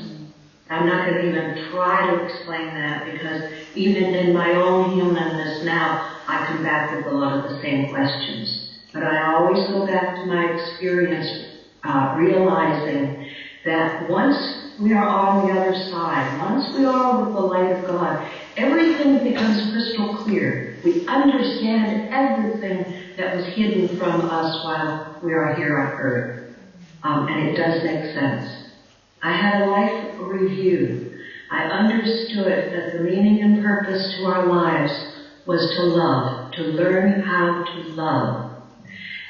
Speaker 10: I'm not going to even try to explain that because even in my own humanness now, I come back with a lot of the same questions. But I always go back to my experience realizing that once we are on the other side, once we are with the light of God, everything becomes crystal clear. We understand everything that was hidden from us while we are here on Earth. And it does make sense. I had a life review. I understood that the meaning and purpose to our lives was to love, to learn how to love.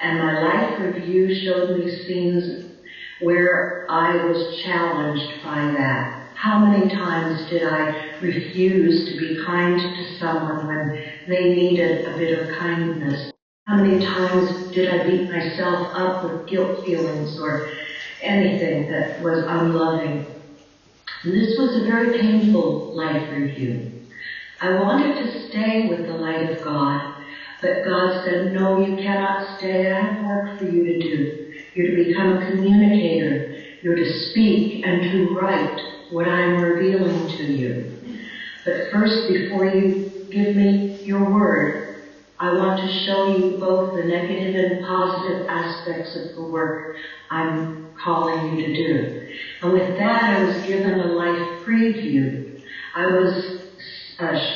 Speaker 10: And my life review showed me scenes where I was challenged by that. How many times did I refuse to be kind to someone when they needed a bit of kindness? How many times did I beat myself up with guilt feelings or anything that was unloving? And this was a very painful life review. I wanted to stay with the light of God, but God said, no, you cannot stay. I have work for you to do. You're to become a communicator. You're to speak and to write what I'm revealing to you. But first, before you give me your word, I want to show you both the negative and positive aspects of the work I'm calling you to do. And with that, I was given a life preview. I was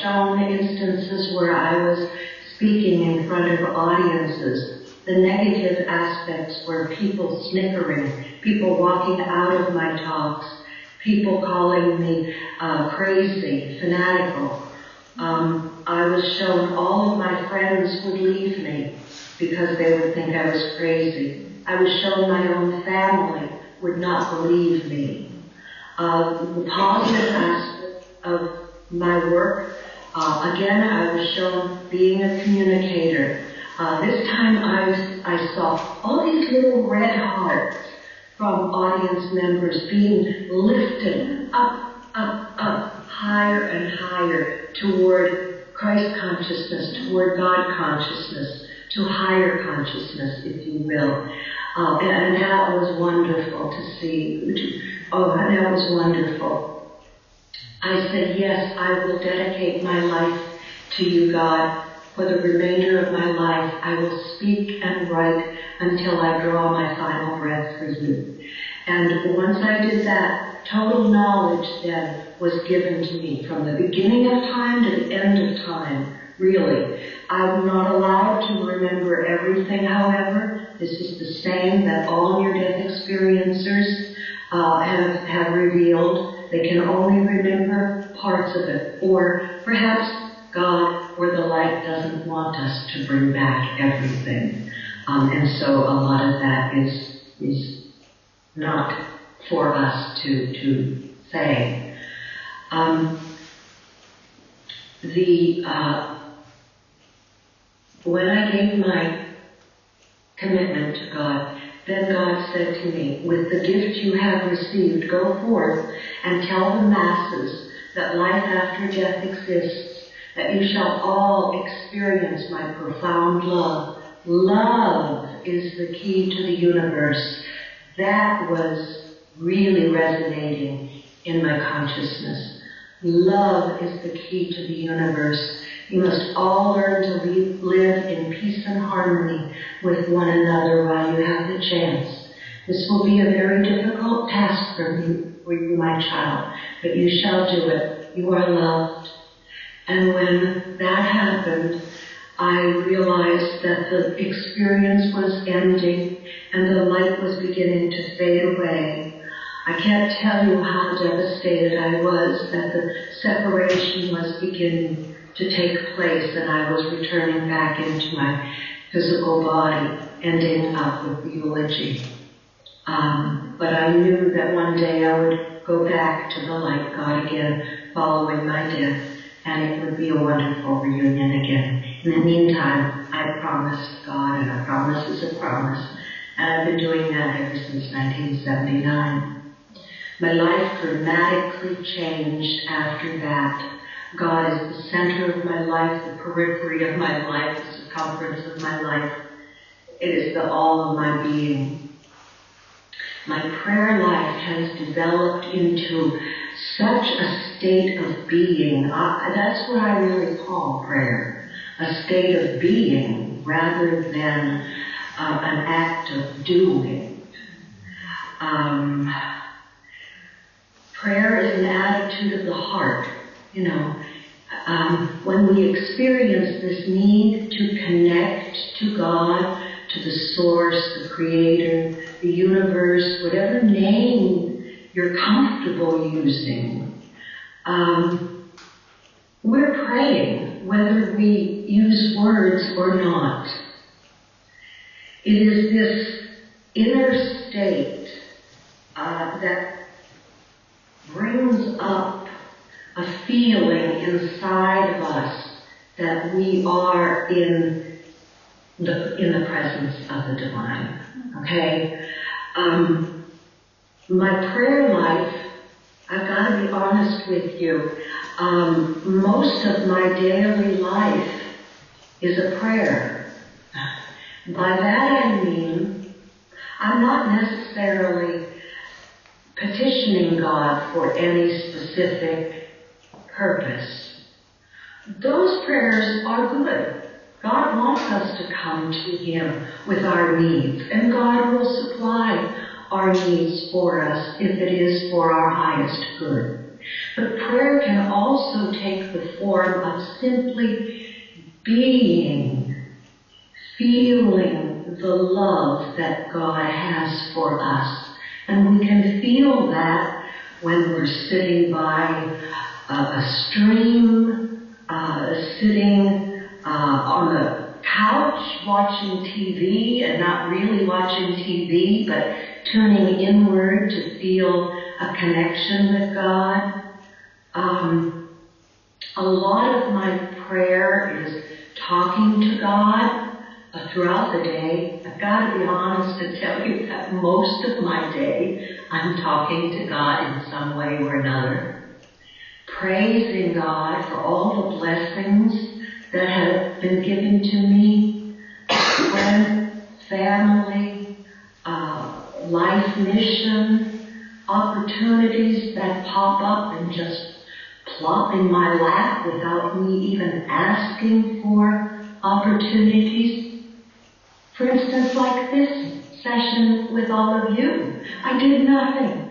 Speaker 10: shown instances where I was speaking in front of audiences. The negative aspects were people snickering, people walking out of my talks, people calling me crazy, fanatical. I was shown all of my friends would leave me because they would think I was crazy. I was shown my own family would not believe me. The positive aspect of my work, again, I was shown being a communicator. This time I saw all these little red hearts from audience members being lifted up, higher and higher toward Christ consciousness, toward God consciousness, to higher consciousness, if you will. And that was wonderful to see. Oh, that was wonderful. I said, yes, I will dedicate my life to you, God. For the remainder of my life, I will speak and write until I draw my final breath for you. And once I did that, total knowledge then was given to me from the beginning of time to the end of time, really. I'm not allowed to remember everything, however. This is the same that all near-death experiencers have revealed. They can only remember parts of it. Or perhaps God or the light doesn't want us to bring back everything. And so a lot of that is not for us to say. When I gave my commitment to God, then God said to me, with the gift you have received, go forth and tell the masses that life after death exists, that you shall all experience my profound love. Love is the key to the universe. That was really resonating in my consciousness. Love is the key to the universe. You must all learn to live in peace and harmony with one another while you have the chance. This will be a very difficult task for you, my child, but you shall do it. You are loved. And when that happened, I realized that the experience was ending and the light was beginning to fade away. I can't tell you how devastated I was that the separation was beginning to take place and I was returning back into my physical body, ending up with the eulogy. But I knew that one day I would go back to the light God again following my death, and it would be a wonderful reunion again. In the meantime, I promised God, and a promise is a promise, and I've been doing that ever since 1979. My life dramatically changed after that. God is the center of my life, the periphery of my life, the circumference of my life. It is the all of my being. My prayer life has developed into such a state of being. That's what I really call prayer. A state of being rather than an act of doing. Prayer is an attitude of the heart. You know, when we experience this need to connect to God, to the source, the creator, the universe, whatever name you're comfortable using, we're praying, whether we use words or not. It is this inner state that brings up a feeling inside of us that we are in the presence of the divine. Okay? My prayer life, I've got to be honest with you, most of my daily life is a prayer. By that I mean, I'm not necessarily petitioning God for any specific purpose. Those prayers are good. God wants us to come to Him with our needs, and God will supply our needs for us if it is for our highest good. But prayer can also take the form of simply being, feeling the love that God has for us. And we can feel that when we're sitting by a stream, sitting on the couch watching TV and not really watching TV, but tuning inward to feel a connection with God. A lot of my prayer is talking to God throughout the day. I've got to be honest and tell you that most of my day I'm talking to God in some way or another. Praising God for all the blessings that have been given to me, friends, family, life mission, opportunities that pop up and just plop in my lap without me even asking for opportunities. For instance, like this session with all of you. I did nothing.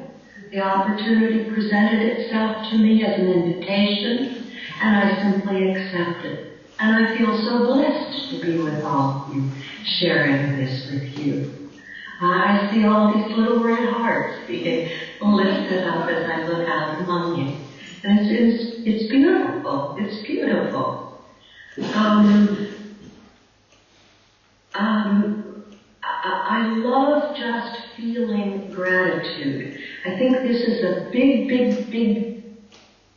Speaker 10: The opportunity presented itself to me as an invitation, and I simply accepted. And I feel so blessed to be with all of you, sharing this with you. I see all these little red hearts being lifted up as I look out among you. And it's beautiful. It's beautiful. I love just feeling gratitude. I think this is a big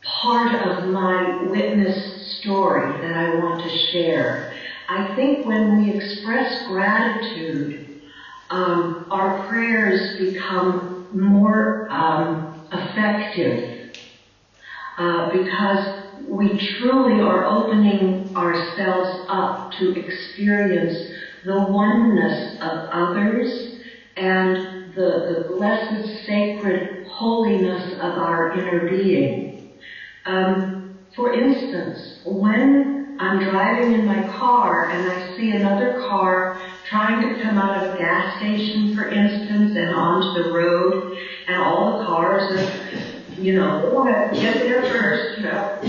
Speaker 10: part of my witness story that I want to share. I think when we express gratitude, our prayers become more effective because we truly are opening ourselves up to experience the oneness of others and the blessed, sacred holiness of our inner being. For instance, when I'm driving in my car and I see another car trying to come out of a gas station, for instance, and onto the road, and all the cars are, they want to get there first,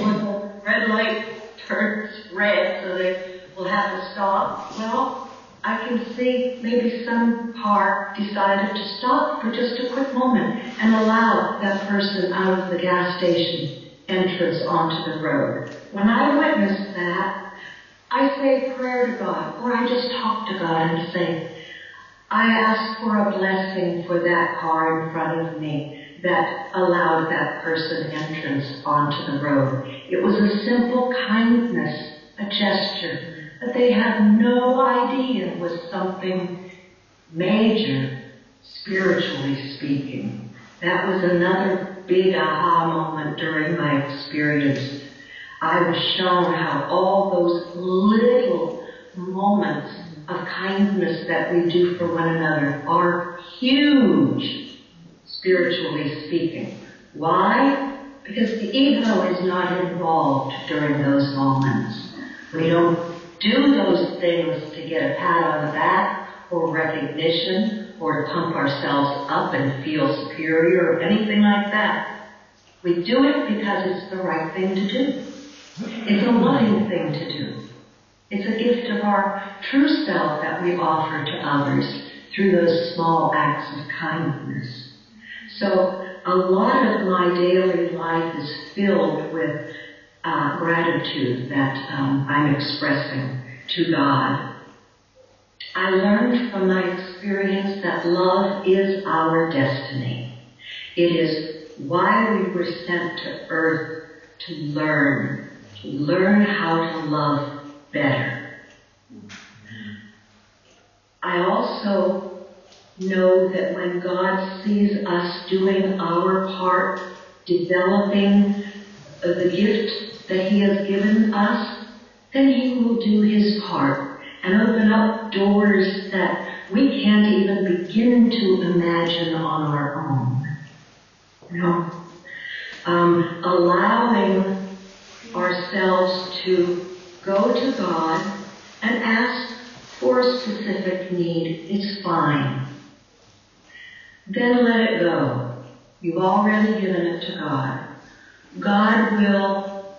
Speaker 10: when the red light turns red, so they will have to stop. Well, I can see maybe some car decided to stop for just a quick moment and allow that person out of the gas station entrance onto the road. When I witness that, I say a prayer to God, or I just talk to God and say, I ask for a blessing for that car in front of me that allowed that person entrance onto the road. It was a simple kindness, a gesture that they had no idea was something major, spiritually speaking. That was another big aha moment during my experience. I was shown how all those little moments of kindness that we do for one another are huge, spiritually speaking. Why? Because the ego is not involved during those moments. We don't do those things to get a pat on the back or recognition or to pump ourselves up and feel superior or anything like that. We do it because it's the right thing to do. It's a loving thing to do. It's a gift of our true self that we offer to others through those small acts of kindness. So a lot of my daily life is filled with gratitude that I'm expressing to God. I learned from my experience that love is our destiny. It is why we were sent to earth, to learn how to love better. I also know that when God sees us doing our part, developing the gift that He has given us, then He will do His part and open up doors that we can't even begin to imagine on our own. Allowing ourselves to go to God and ask for a specific need is fine. Then let it go. You've already given it to God. God will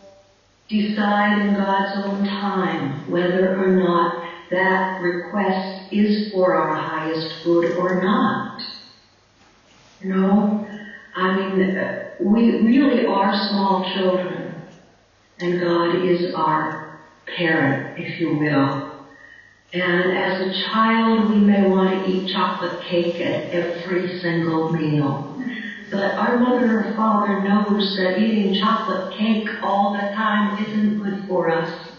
Speaker 10: decide in God's own time whether or not that request is for our highest good or not. We really are small children, and God is our parent, if you will. And as a child, we may want to eat chocolate cake at every single meal. But our mother or father knows that eating chocolate cake all the time isn't good for us.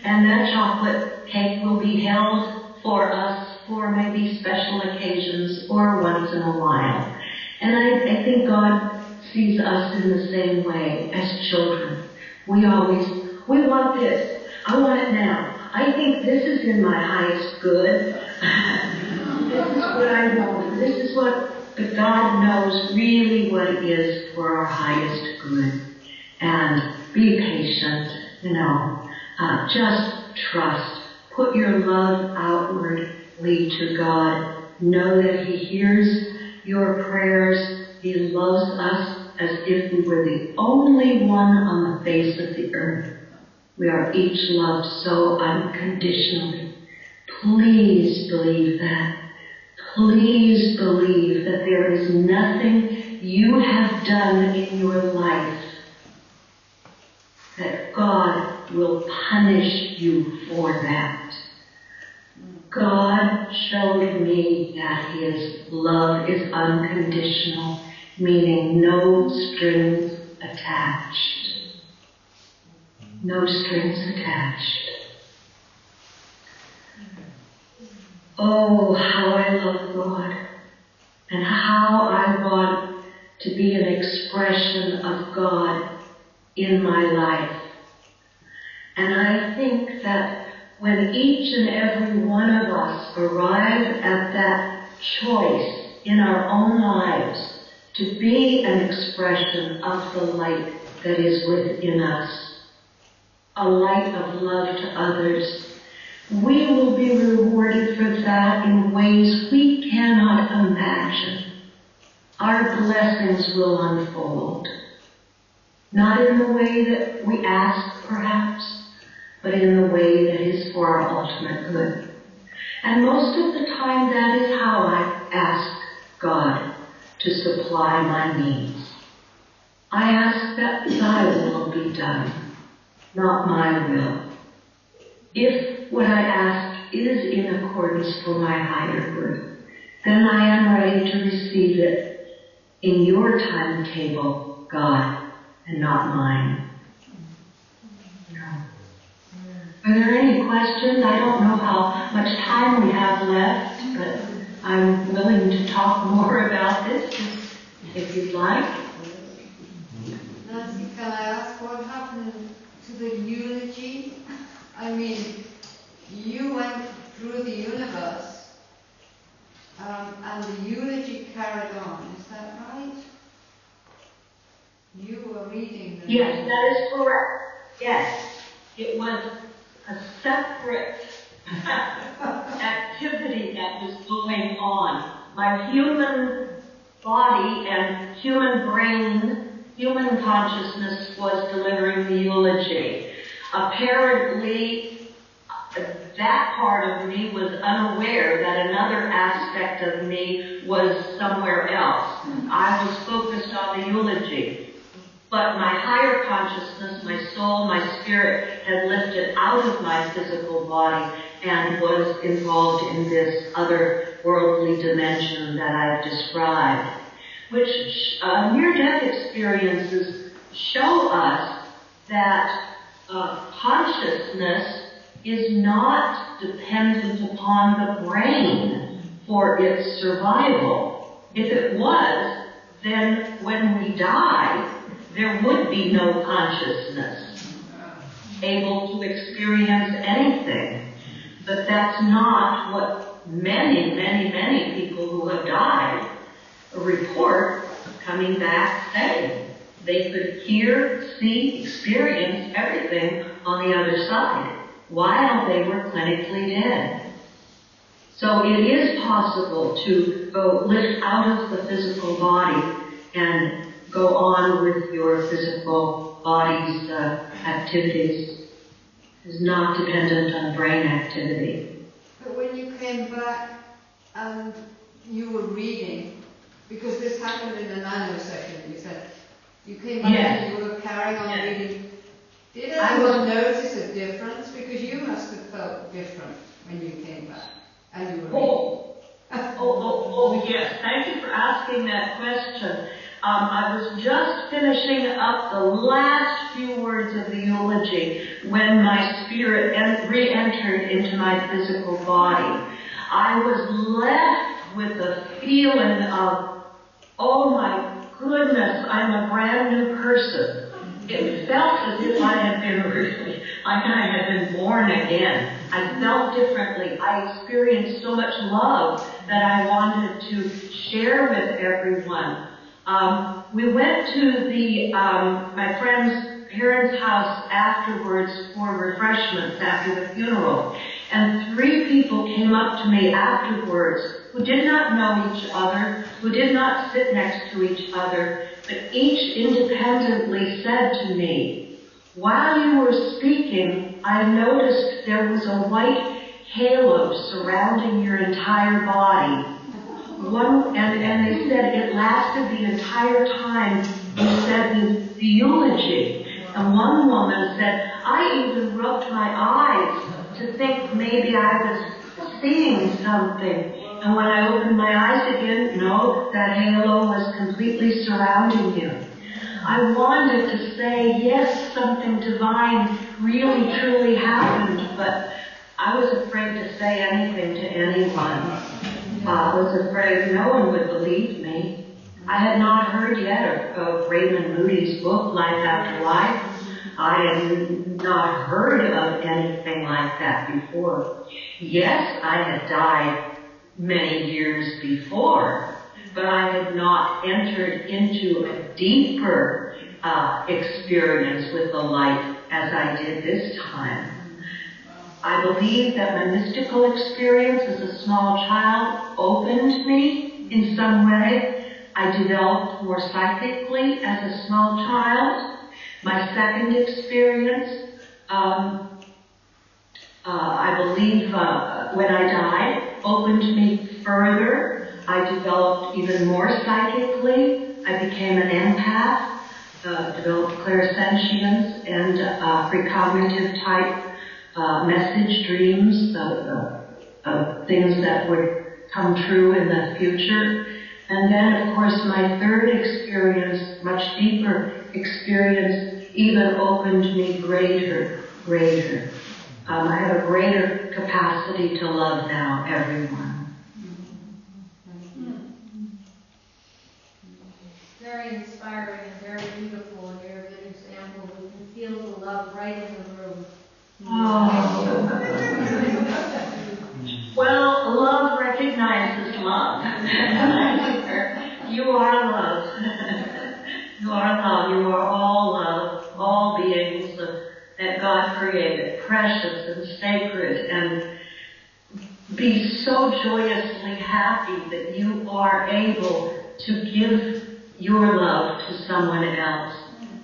Speaker 10: And that chocolate cake will be held for us for maybe special occasions or once in a while. And I think God sees us in the same way as children. We want this. I want it now. I think this is in my highest good. This is what I want. This is what, but God knows really what it is for our highest good. And be patient, just trust. Put your love outwardly to God know that He hears your prayers. He loves us as if we were the only one on the face of the earth. We are each loved so unconditionally. Please believe that. Please believe that there is nothing you have done in your life that God will punish you for that. God showed me that His love is unconditional, meaning no strings attached. No strings attached. Oh, how I love God, and how I want to be an expression of God in my life. And I think that when each and every one of us arrive at that choice in our own lives to be an expression of the light that is within us, a light of love to others, we will be rewarded for that in ways we cannot imagine. Our blessings will unfold. Not in the way that we ask, perhaps, but in the way that is for our ultimate good. And most of the time, that is how I ask God to supply my needs. I ask that Thy will be done, not my will. If what I ask is in accordance for my higher good, then I am ready to receive it in your timetable, God, and not mine. No. Are there any questions? I don't know how much time we have left, but I'm willing to talk more about this if you'd like.
Speaker 6: Nancy, can I ask what happened to the eulogy? I mean, you went through the universe, and the eulogy carried on. Is that right? You were reading the...
Speaker 10: Yes, that is correct. Yes. It was a separate activity that was going on. My human body and human brain, human consciousness was delivering the eulogy. Apparently, that part of me was unaware that another aspect of me was somewhere else. I was focused on the eulogy. But my higher consciousness, my soul, my spirit had lifted out of my physical body and was involved in this other worldly dimension that I've described, which near-death experiences show us that consciousness is not dependent upon the brain for its survival. If it was, then when we die, there would be no consciousness able to experience anything. But that's not what many, many, many people who have died report coming back saying. They could hear, see, experience everything on the other side while they were clinically dead. So it is possible to go lift out of the physical body and go on with your physical body's activities. It's not dependent on brain activity.
Speaker 6: But when you came back and you were reading, because this happened in a nanosecond, you said, you came back and you were carrying on reading. Did anyone notice a difference? Because you must have felt different when you came back and you were reading.
Speaker 10: Oh, yes. Thank you for asking that question. I was just finishing up the last few words of the eulogy when my spirit re-entered into my physical body. I was left with a feeling of, oh my goodness, I'm a brand new person. It felt as if I had been born again. I felt differently. I experienced so much love that I wanted to share with everyone. We went to my friend's parents' house afterwards for refreshments after the funeral. And 3 people came up to me afterwards who did not know each other, who did not sit next to each other, but each independently said to me, "While you were speaking, I noticed there was a white halo surrounding your entire body." And they said it lasted the entire time you said the eulogy. And one woman said, "I even rubbed my eyes to think maybe I was seeing something. And when I opened my eyes again, no, that halo was completely surrounding you." I wanted to say, yes, something divine really, truly happened, but I was afraid to say anything to anyone. I was afraid no one would believe me. I had not heard yet of Raymond Moody's book, Life After Life. I had not heard of anything like that before. Yes, I had died many years before, but I had not entered into a deeper experience with the light as I did this time. I believe that my mystical experience as a small child opened me in some way. I developed more psychically as a small child. My second experience, I believe when I died, opened me further. I developed even more psychically. I became an empath, developed clairsentience and precognitive type message dreams of things that would come true in the future. And then, of course, my third experience, much deeper experience, even opened me greater. I have a greater capacity to love now, everyone.
Speaker 4: Very inspiring and very beautiful, and you're a good example. We can feel the love right in the room.
Speaker 10: Oh. Well, love recognizes love. You are love. You are love. You are all love, all beings that God created, precious and sacred, and be so joyously happy that you are able to give your love to someone else,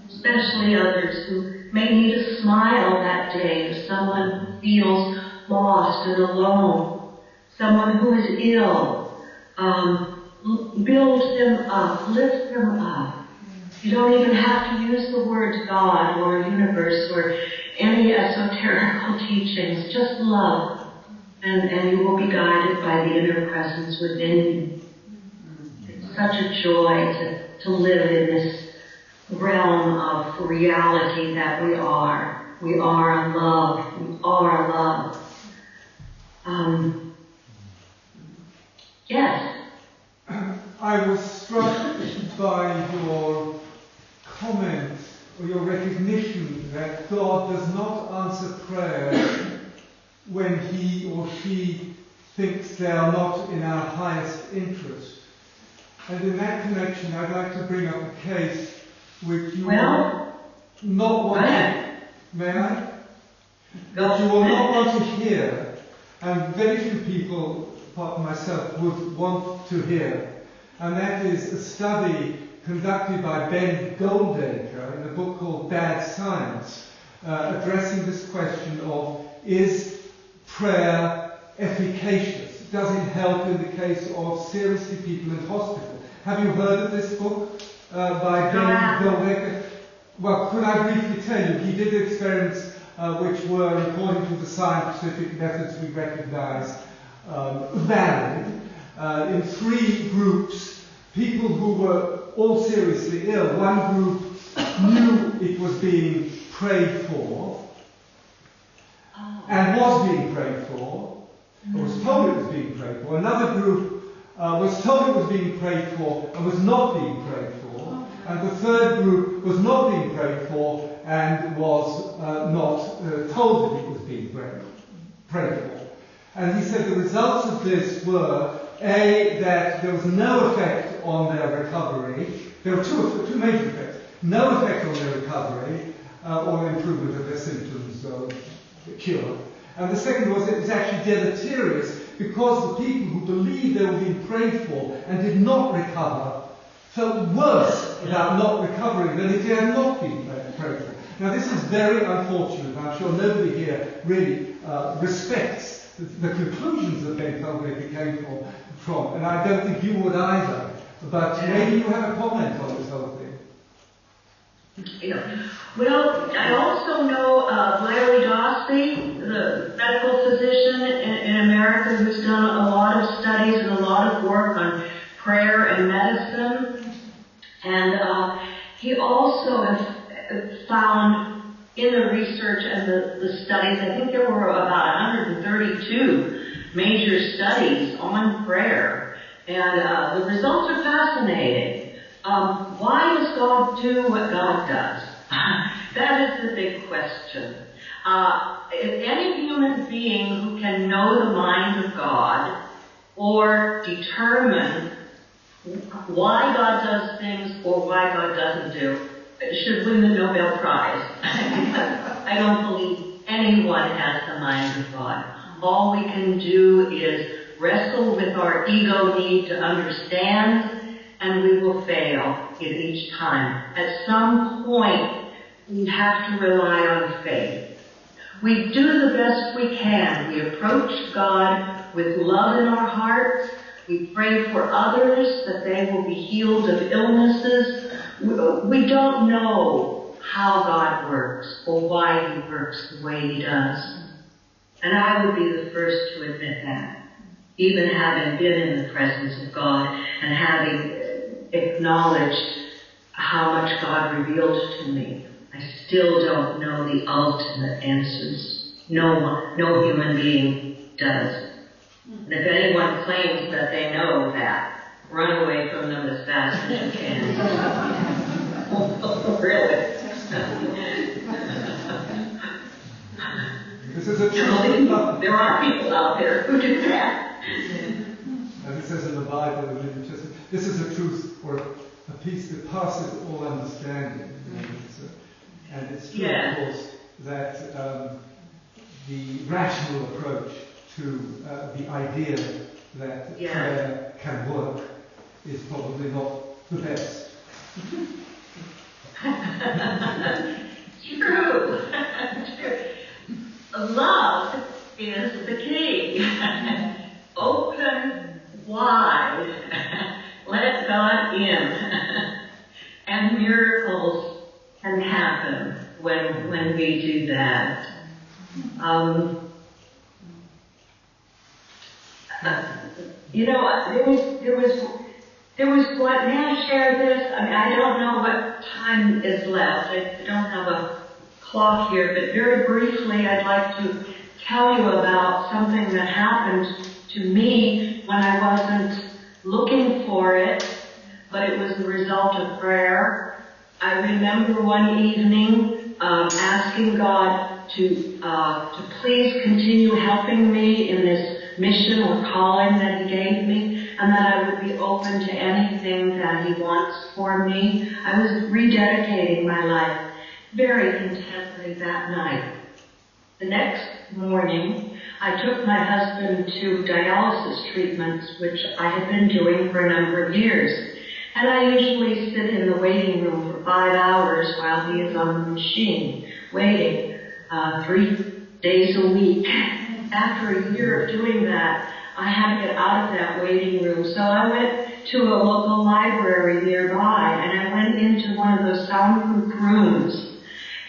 Speaker 10: especially others who may need a smile that day, if someone who feels lost and alone, someone who is ill. Build them up, lift them up. You don't even have to use the words God or universe or any esoterical teachings. Just love, and you will be guided by the inner presence within you. It's such a joy to live in this realm of reality that we are. We are love. We are love. Yes.
Speaker 5: I was struck by your comment or your recognition that God does not answer prayers when he or she thinks they are not in our highest interest. And in that connection, I'd like to bring up a case which you will not want to... May I? That you will not want to hear, and very few people, apart from myself, would want to hear. And that is a study conducted by Ben Goldacre in a book called Bad Science, addressing this question of, is prayer efficacious? Does it help in the case of seriously people in hospital? Have you heard of this book by Ben Goldacre? Well, could I briefly tell you, he did experiments which were, according to the scientific methods we recognize, valid, in 3 groups, people who were all seriously ill. One group knew it was being prayed for, and was being prayed for, or was told it was being prayed for. Another group was told it was being prayed for and was not being prayed for. And the third group was not being prayed for and was not told that it was being prayed for. And he said the results of this were, A, that there was no effect on their recovery. There were two major effects. No effect on their recovery. or improvement of their symptoms or cure. And the second was it was actually deleterious because the people who believed they were being prayed for and did not recover felt worse about not recovering than if they had not been prayed for. Now this is very unfortunate. I'm sure nobody here really respects the conclusions that Ben Felwick came from, and I don't think you would either. But maybe you have a comment on this whole thing.
Speaker 10: Yeah. Well, I also know Larry Dossie, the medical physician in America who's done a lot of studies and a lot of work on prayer and medicine. And he also has found in the research and the studies, I think there were about 132 major studies on prayer. And the results are fascinating. Why does God do what God does? That is the big question. Any human being who can know the mind of God or determine why God does things or why God doesn't do should win the Nobel Prize. Because I don't believe anyone has the mind of God. All we can do is wrestle with our ego need to understand, and we will fail in each time. At some point, we have to rely on faith. We do the best we can. We approach God with love in our hearts. We pray for others that they will be healed of illnesses. We don't know how God works or why He works the way He does. And I would be the first to admit that, even having been in the presence of God and having acknowledged how much God revealed to me. I still don't know the ultimate answers. No human being does. And if anyone claims that they know that, run away from them as fast as you can. Really?
Speaker 5: This is a truth.
Speaker 10: There are people out there who do that.
Speaker 5: As it says in the Bible, in the New Testament, this is a truth or a peace that passes all understanding. And it's true, of course, that the rational approach to the idea that prayer can work is probably not the best.
Speaker 10: True. Love is the key. Open wide. Let God in. And miracles can happen when we do that. There was one, may I share this? I mean, I don't know what time is left. I don't have a clock here, but very briefly I'd like to tell you about something that happened to me when I wasn't looking for it, but it was the result of prayer. I remember one evening asking God to please continue helping me in this mission or calling that He gave me, and that I would be open to anything that He wants for me. I was rededicating my life very intensely that night. The next morning, I took my husband to dialysis treatments, which I had been doing for a number of years. And I usually sit in the waiting room for 5 hours while he is on the machine, waiting 3 days a week. After a year of doing that, I had to get out of that waiting room. So I went to a local library nearby, and I went into one of those soundproof rooms.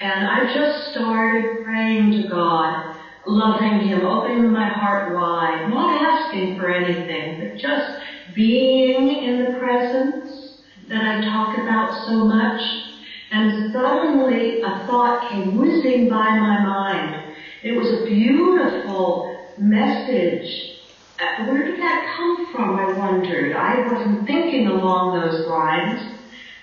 Speaker 10: And I just started praying to God, loving Him, opening my heart wide, not asking for anything, but just being in the presence that I talk about so much. And suddenly a thought came whizzing by my mind. It was a beautiful message. Where did that come from, I wondered. I wasn't thinking along those lines.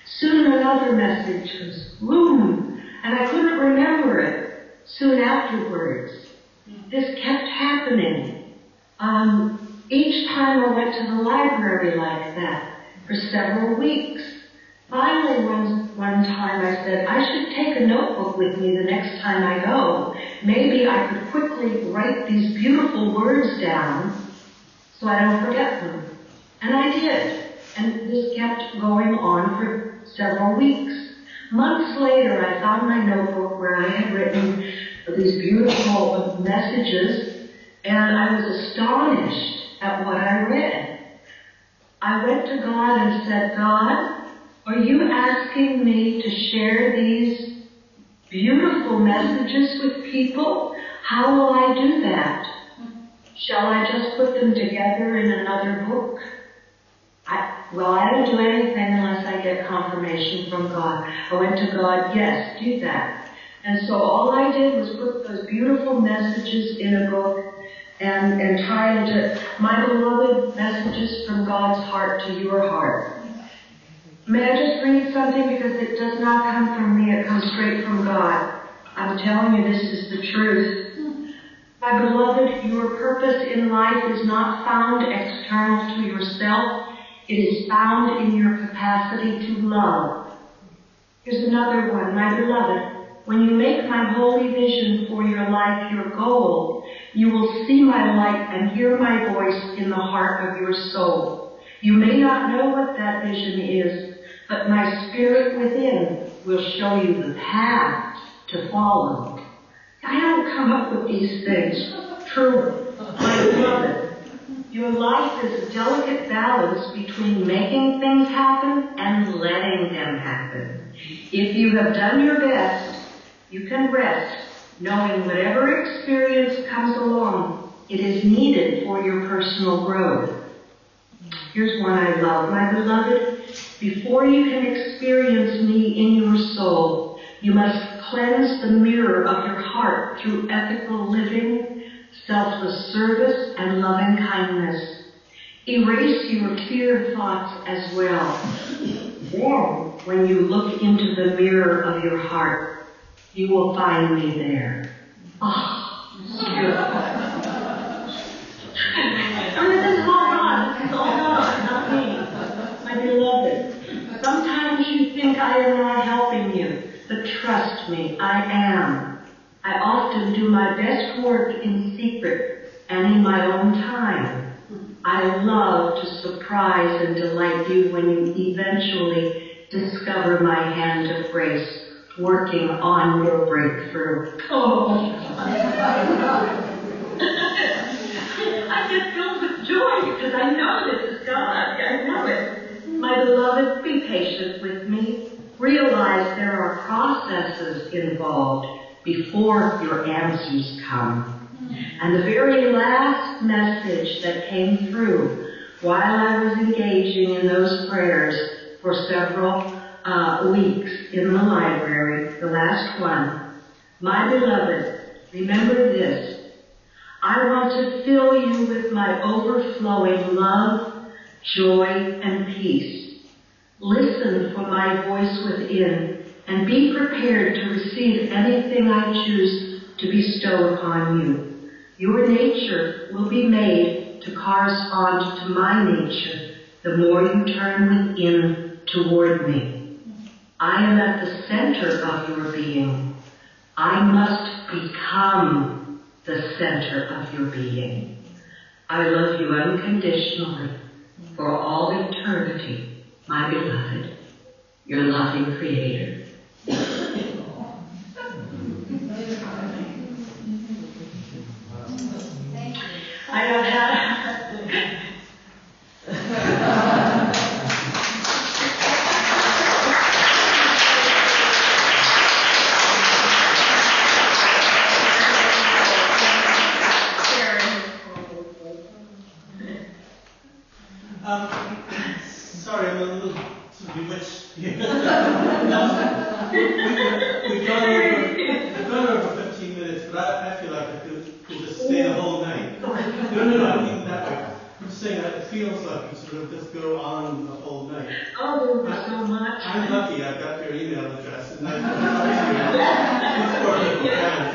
Speaker 10: Soon another message was boom, and I couldn't remember it soon afterwards. This kept happening. Each time I went to the library like that for several weeks. Finally, one time I said, I should take a notebook with me the next time I go. Maybe I could quickly write these beautiful words down so I don't forget them. And I did. And this kept going on for several weeks. Months later, I found my notebook where I had written these beautiful messages, and I was astonished at what I read. I went to God and said, God, are you asking me to share these beautiful messages with people? How will I do that? Shall I just put them together in another book? I don't do anything unless I get confirmation from God. I went to God, yes, do that. And so all I did was put those beautiful messages in a book and titled it, My Beloved Messages from God's Heart to Your Heart. May I just read something because it does not come from me, it comes straight from God. I'm telling you, this is the truth. My beloved, your purpose in life is not found external to yourself. It is found in your capacity to love. Here's another one. My beloved, when you make my holy vision for your life your goal, you will see my light and hear my voice in the heart of your soul. You may not know what that vision is, but my spirit within will show you the path to follow. I don't come up with these things. Truly, my beloved, your life is a delicate balance between making things happen and letting them happen. If you have done your best, you can rest, knowing whatever experience comes along, it is needed for your personal growth. Here's one I love. My beloved, before you can experience me in your soul, you must cleanse the mirror of your heart through ethical living, selfless service, and loving kindness. Erase your fear thoughts as well. Then, when you look into the mirror of your heart, you will find me there. Oh, beautiful. I mean, this is all God. It's all God, not me. My beloved, sometimes you think I am not helping you, but trust me, I am. I often do my best work in secret and in my own time. I love to surprise and delight you when you eventually discover my hand of grace working on your breakthrough. Oh. I get filled with joy because I know this is God. I know it. My beloved, be patient with me. Realize there are processes involved before your answers come. And the very last message that came through while I was engaging in those prayers for several weeks in the library, the last one, my beloved, remember this. I want to fill you with my overflowing love, joy, and peace. Listen for my voice within and be prepared to receive anything I choose to bestow upon you. Your nature will be made to correspond to my nature the more you turn within toward me. I am at the center of your being. I must become the center of your being. I love you unconditionally for all eternity, my beloved, your loving Creator. I have had
Speaker 2: sorry, I'm a little bewitched here. We've gone over 15 minutes, but I feel like I could just stay the whole night. No, I mean that way. I'm saying that it feels like we sort of just go on the whole night.
Speaker 10: Oh, there's so much.
Speaker 2: I'm lucky I've got your email address and I can talk to you. These poor people can't.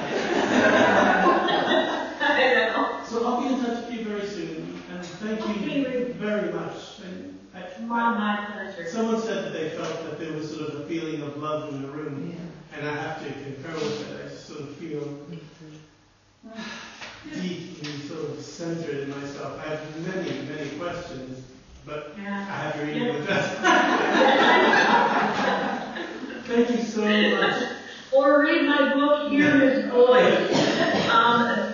Speaker 10: I know.
Speaker 2: So I'll be in touch with you very soon, and thank you very much. And
Speaker 10: my pleasure.
Speaker 2: Someone said that they felt that there was sort of a feeling of love in the room, and I have to concur with it. I just sort of feel deeply sort of centered in myself. I have many, many questions, but I have to read them. Thank you so much.
Speaker 10: Or read my book, Hear His Voice.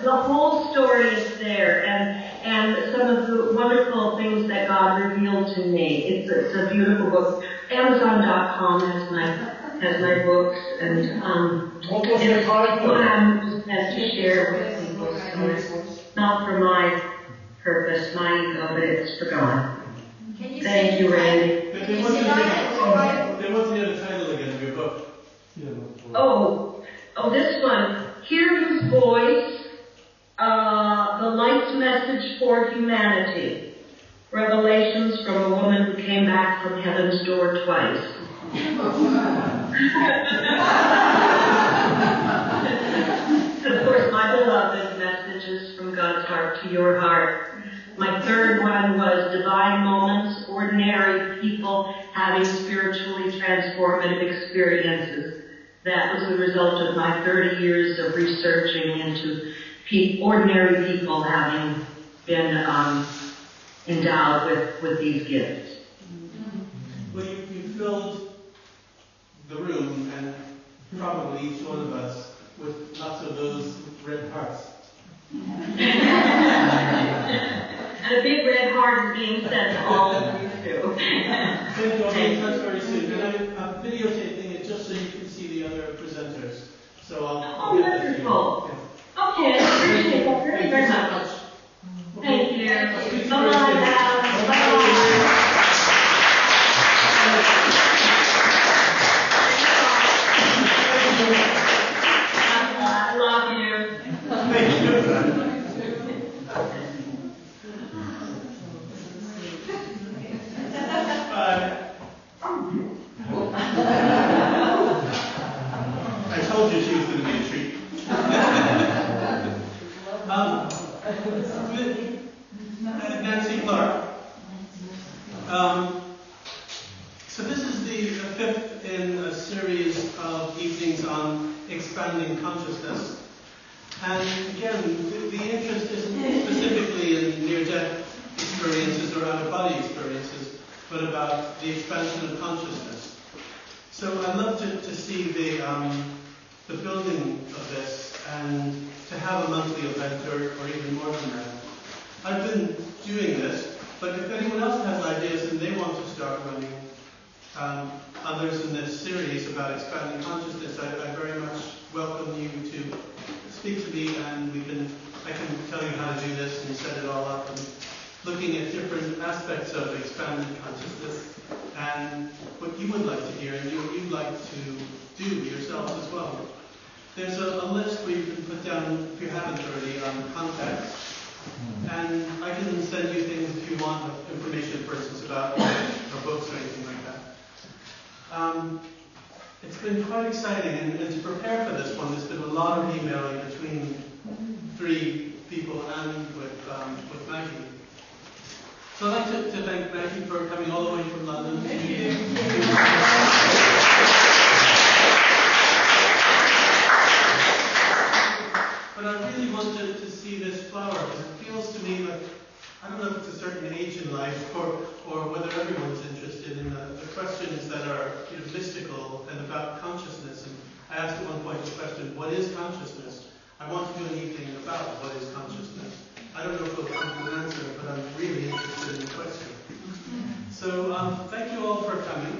Speaker 10: The whole story is there, and some of the wonderful things that God revealed to me. It's a beautiful book. Amazon.com has my books, and it's what I'm has to share with people. So not for my purpose, my ego, but it's for God. Thank you, Randy.
Speaker 2: What's the other title again of your book?
Speaker 10: Oh, this one. Hear His Voice, the Light's Message for Humanity. Revelations from a woman who came back from heaven's door twice. Of course, my beloved messages from God's heart to your heart. My third one was Divine Moments, ordinary people having spiritually transformative experiences. That was the result of my 30 years of researching into ordinary people having been endowed with these gifts.
Speaker 2: Well, you filled the room, and probably each one of us, with lots of those red hearts.
Speaker 10: And a big red heart is being sent to all of you too.
Speaker 2: Thank you. I'll be in touch very soon. And I'm videotaping it just so you can see the other presenters. So I'll get that to you.
Speaker 10: Wonderful. Okay, I appreciate that very, very much. Thank you. Bye-bye now. Bye-bye. I love you.
Speaker 2: Thank you. I told you she was going to be a treat. Nancy Clark. So this is the fifth in a series of evenings on expanding consciousness. And again, the interest isn't specifically in near-death experiences or out-of-body experiences, but about the expansion of consciousness. So I'd love to see the building of this and to have a monthly event or even more than that. I've been doing this, but if anyone else has ideas and they want to start running others in this series about expanding consciousness, I very much welcome you to speak to me, and I can tell you how to do this and set it all up, and looking at different aspects of expanded consciousness and what you would like to hear and what you'd like to do yourselves as well. There's a list where you can put down, if you haven't already, contacts. And I can send you things if you want, information, for instance, about our books or anything like that. It's been quite exciting, and to prepare for this one, there's been a lot of emailing between three people and with Maggie. So I'd like to thank Maggie for coming all the way from London. But I really wanted to see this flower, because it feels to me like, I don't know if it's a certain age in life or whether everyone's interested in the questions that are mystical and about consciousness. And I asked at one point the question, what is consciousness? I want to do an evening about what is consciousness. I don't know if we'll come to an answer, but I'm really interested in the question. So thank you all for coming.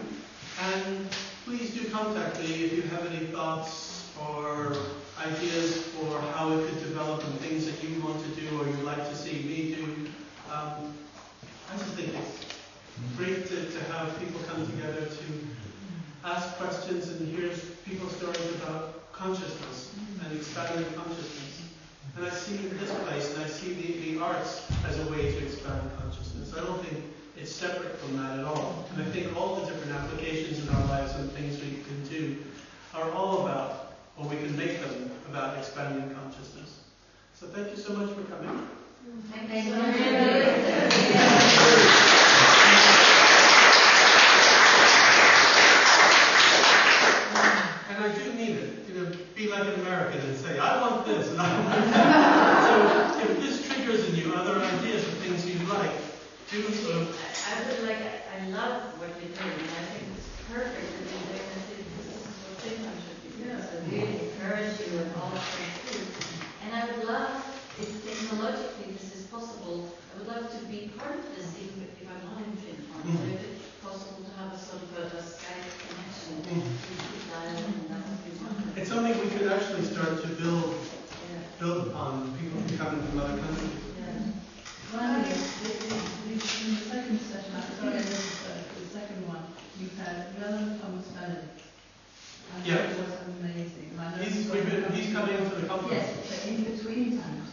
Speaker 2: And please do contact me if you have any thoughts or ideas for how it could develop and things that you want to do or you'd like to see me do. I just think it's great to have people come together to ask questions and hear people's stories about consciousness and expanding consciousness. And I see this place, and I see the arts as a way to expand consciousness. I don't think it's separate from that at all. And I think all the different applications in our lives and things we can do are all about, or we can make them about expanding consciousness. So thank you so much for coming.
Speaker 4: Thank you.
Speaker 11: love what you're doing. I think it's perfect that you're there. I think this is what Finland should be doing. So really encourage you and all of them too. And I would love, if technologically this is possible, I would love to be part of this, even if I'm not in Finland. So if it's possible to have a sort of a Skype connection, that would be wonderful.
Speaker 2: It's something we could actually start to build upon. People coming from other countries.
Speaker 8: One is, in the second session, sorry, the second one, you had Reverend Thomas Bennett. And
Speaker 2: Yeah.
Speaker 8: it was amazing. And I know
Speaker 2: He's coming to the conference.
Speaker 8: Yes, but in between times,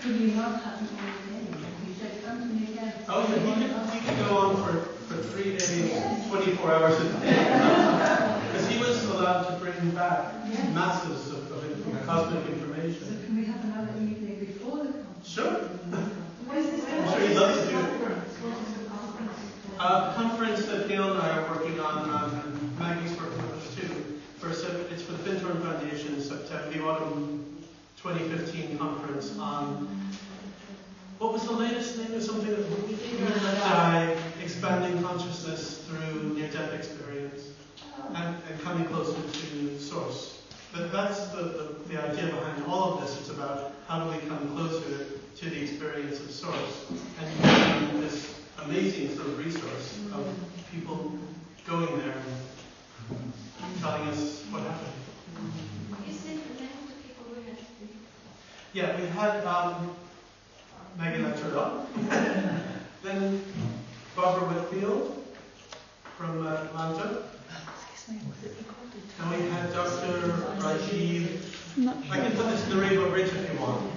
Speaker 8: could you not have him on again? He said, come to me again.
Speaker 2: Oh, yeah, he could go on for 3 days, 24 hours a day. Because he was allowed to bring back masses of cosmic information.
Speaker 8: So can we have another evening before the conference?
Speaker 2: Sure.
Speaker 8: I'm
Speaker 2: sure he'd love to do it. A conference that Gail and I are working on, and Maggie's working on it too. It's for the Fintorn Foundation in September, the autumn 2015 conference on, what was the latest name of something that we did not die, expanding consciousness through near-death experience, and coming closer to source. But that's the idea behind all of this. It's about how do we come closer to the experience of source, and using this amazing sort of resource of people going there and telling us what happened.
Speaker 4: You said the name of the people we had.
Speaker 2: Yeah, we had Megan Turdock, then Barbara Whitfield from Atlanta, and we had Dr. Rajiv. I can put this in the Rainbow Bridge if you want.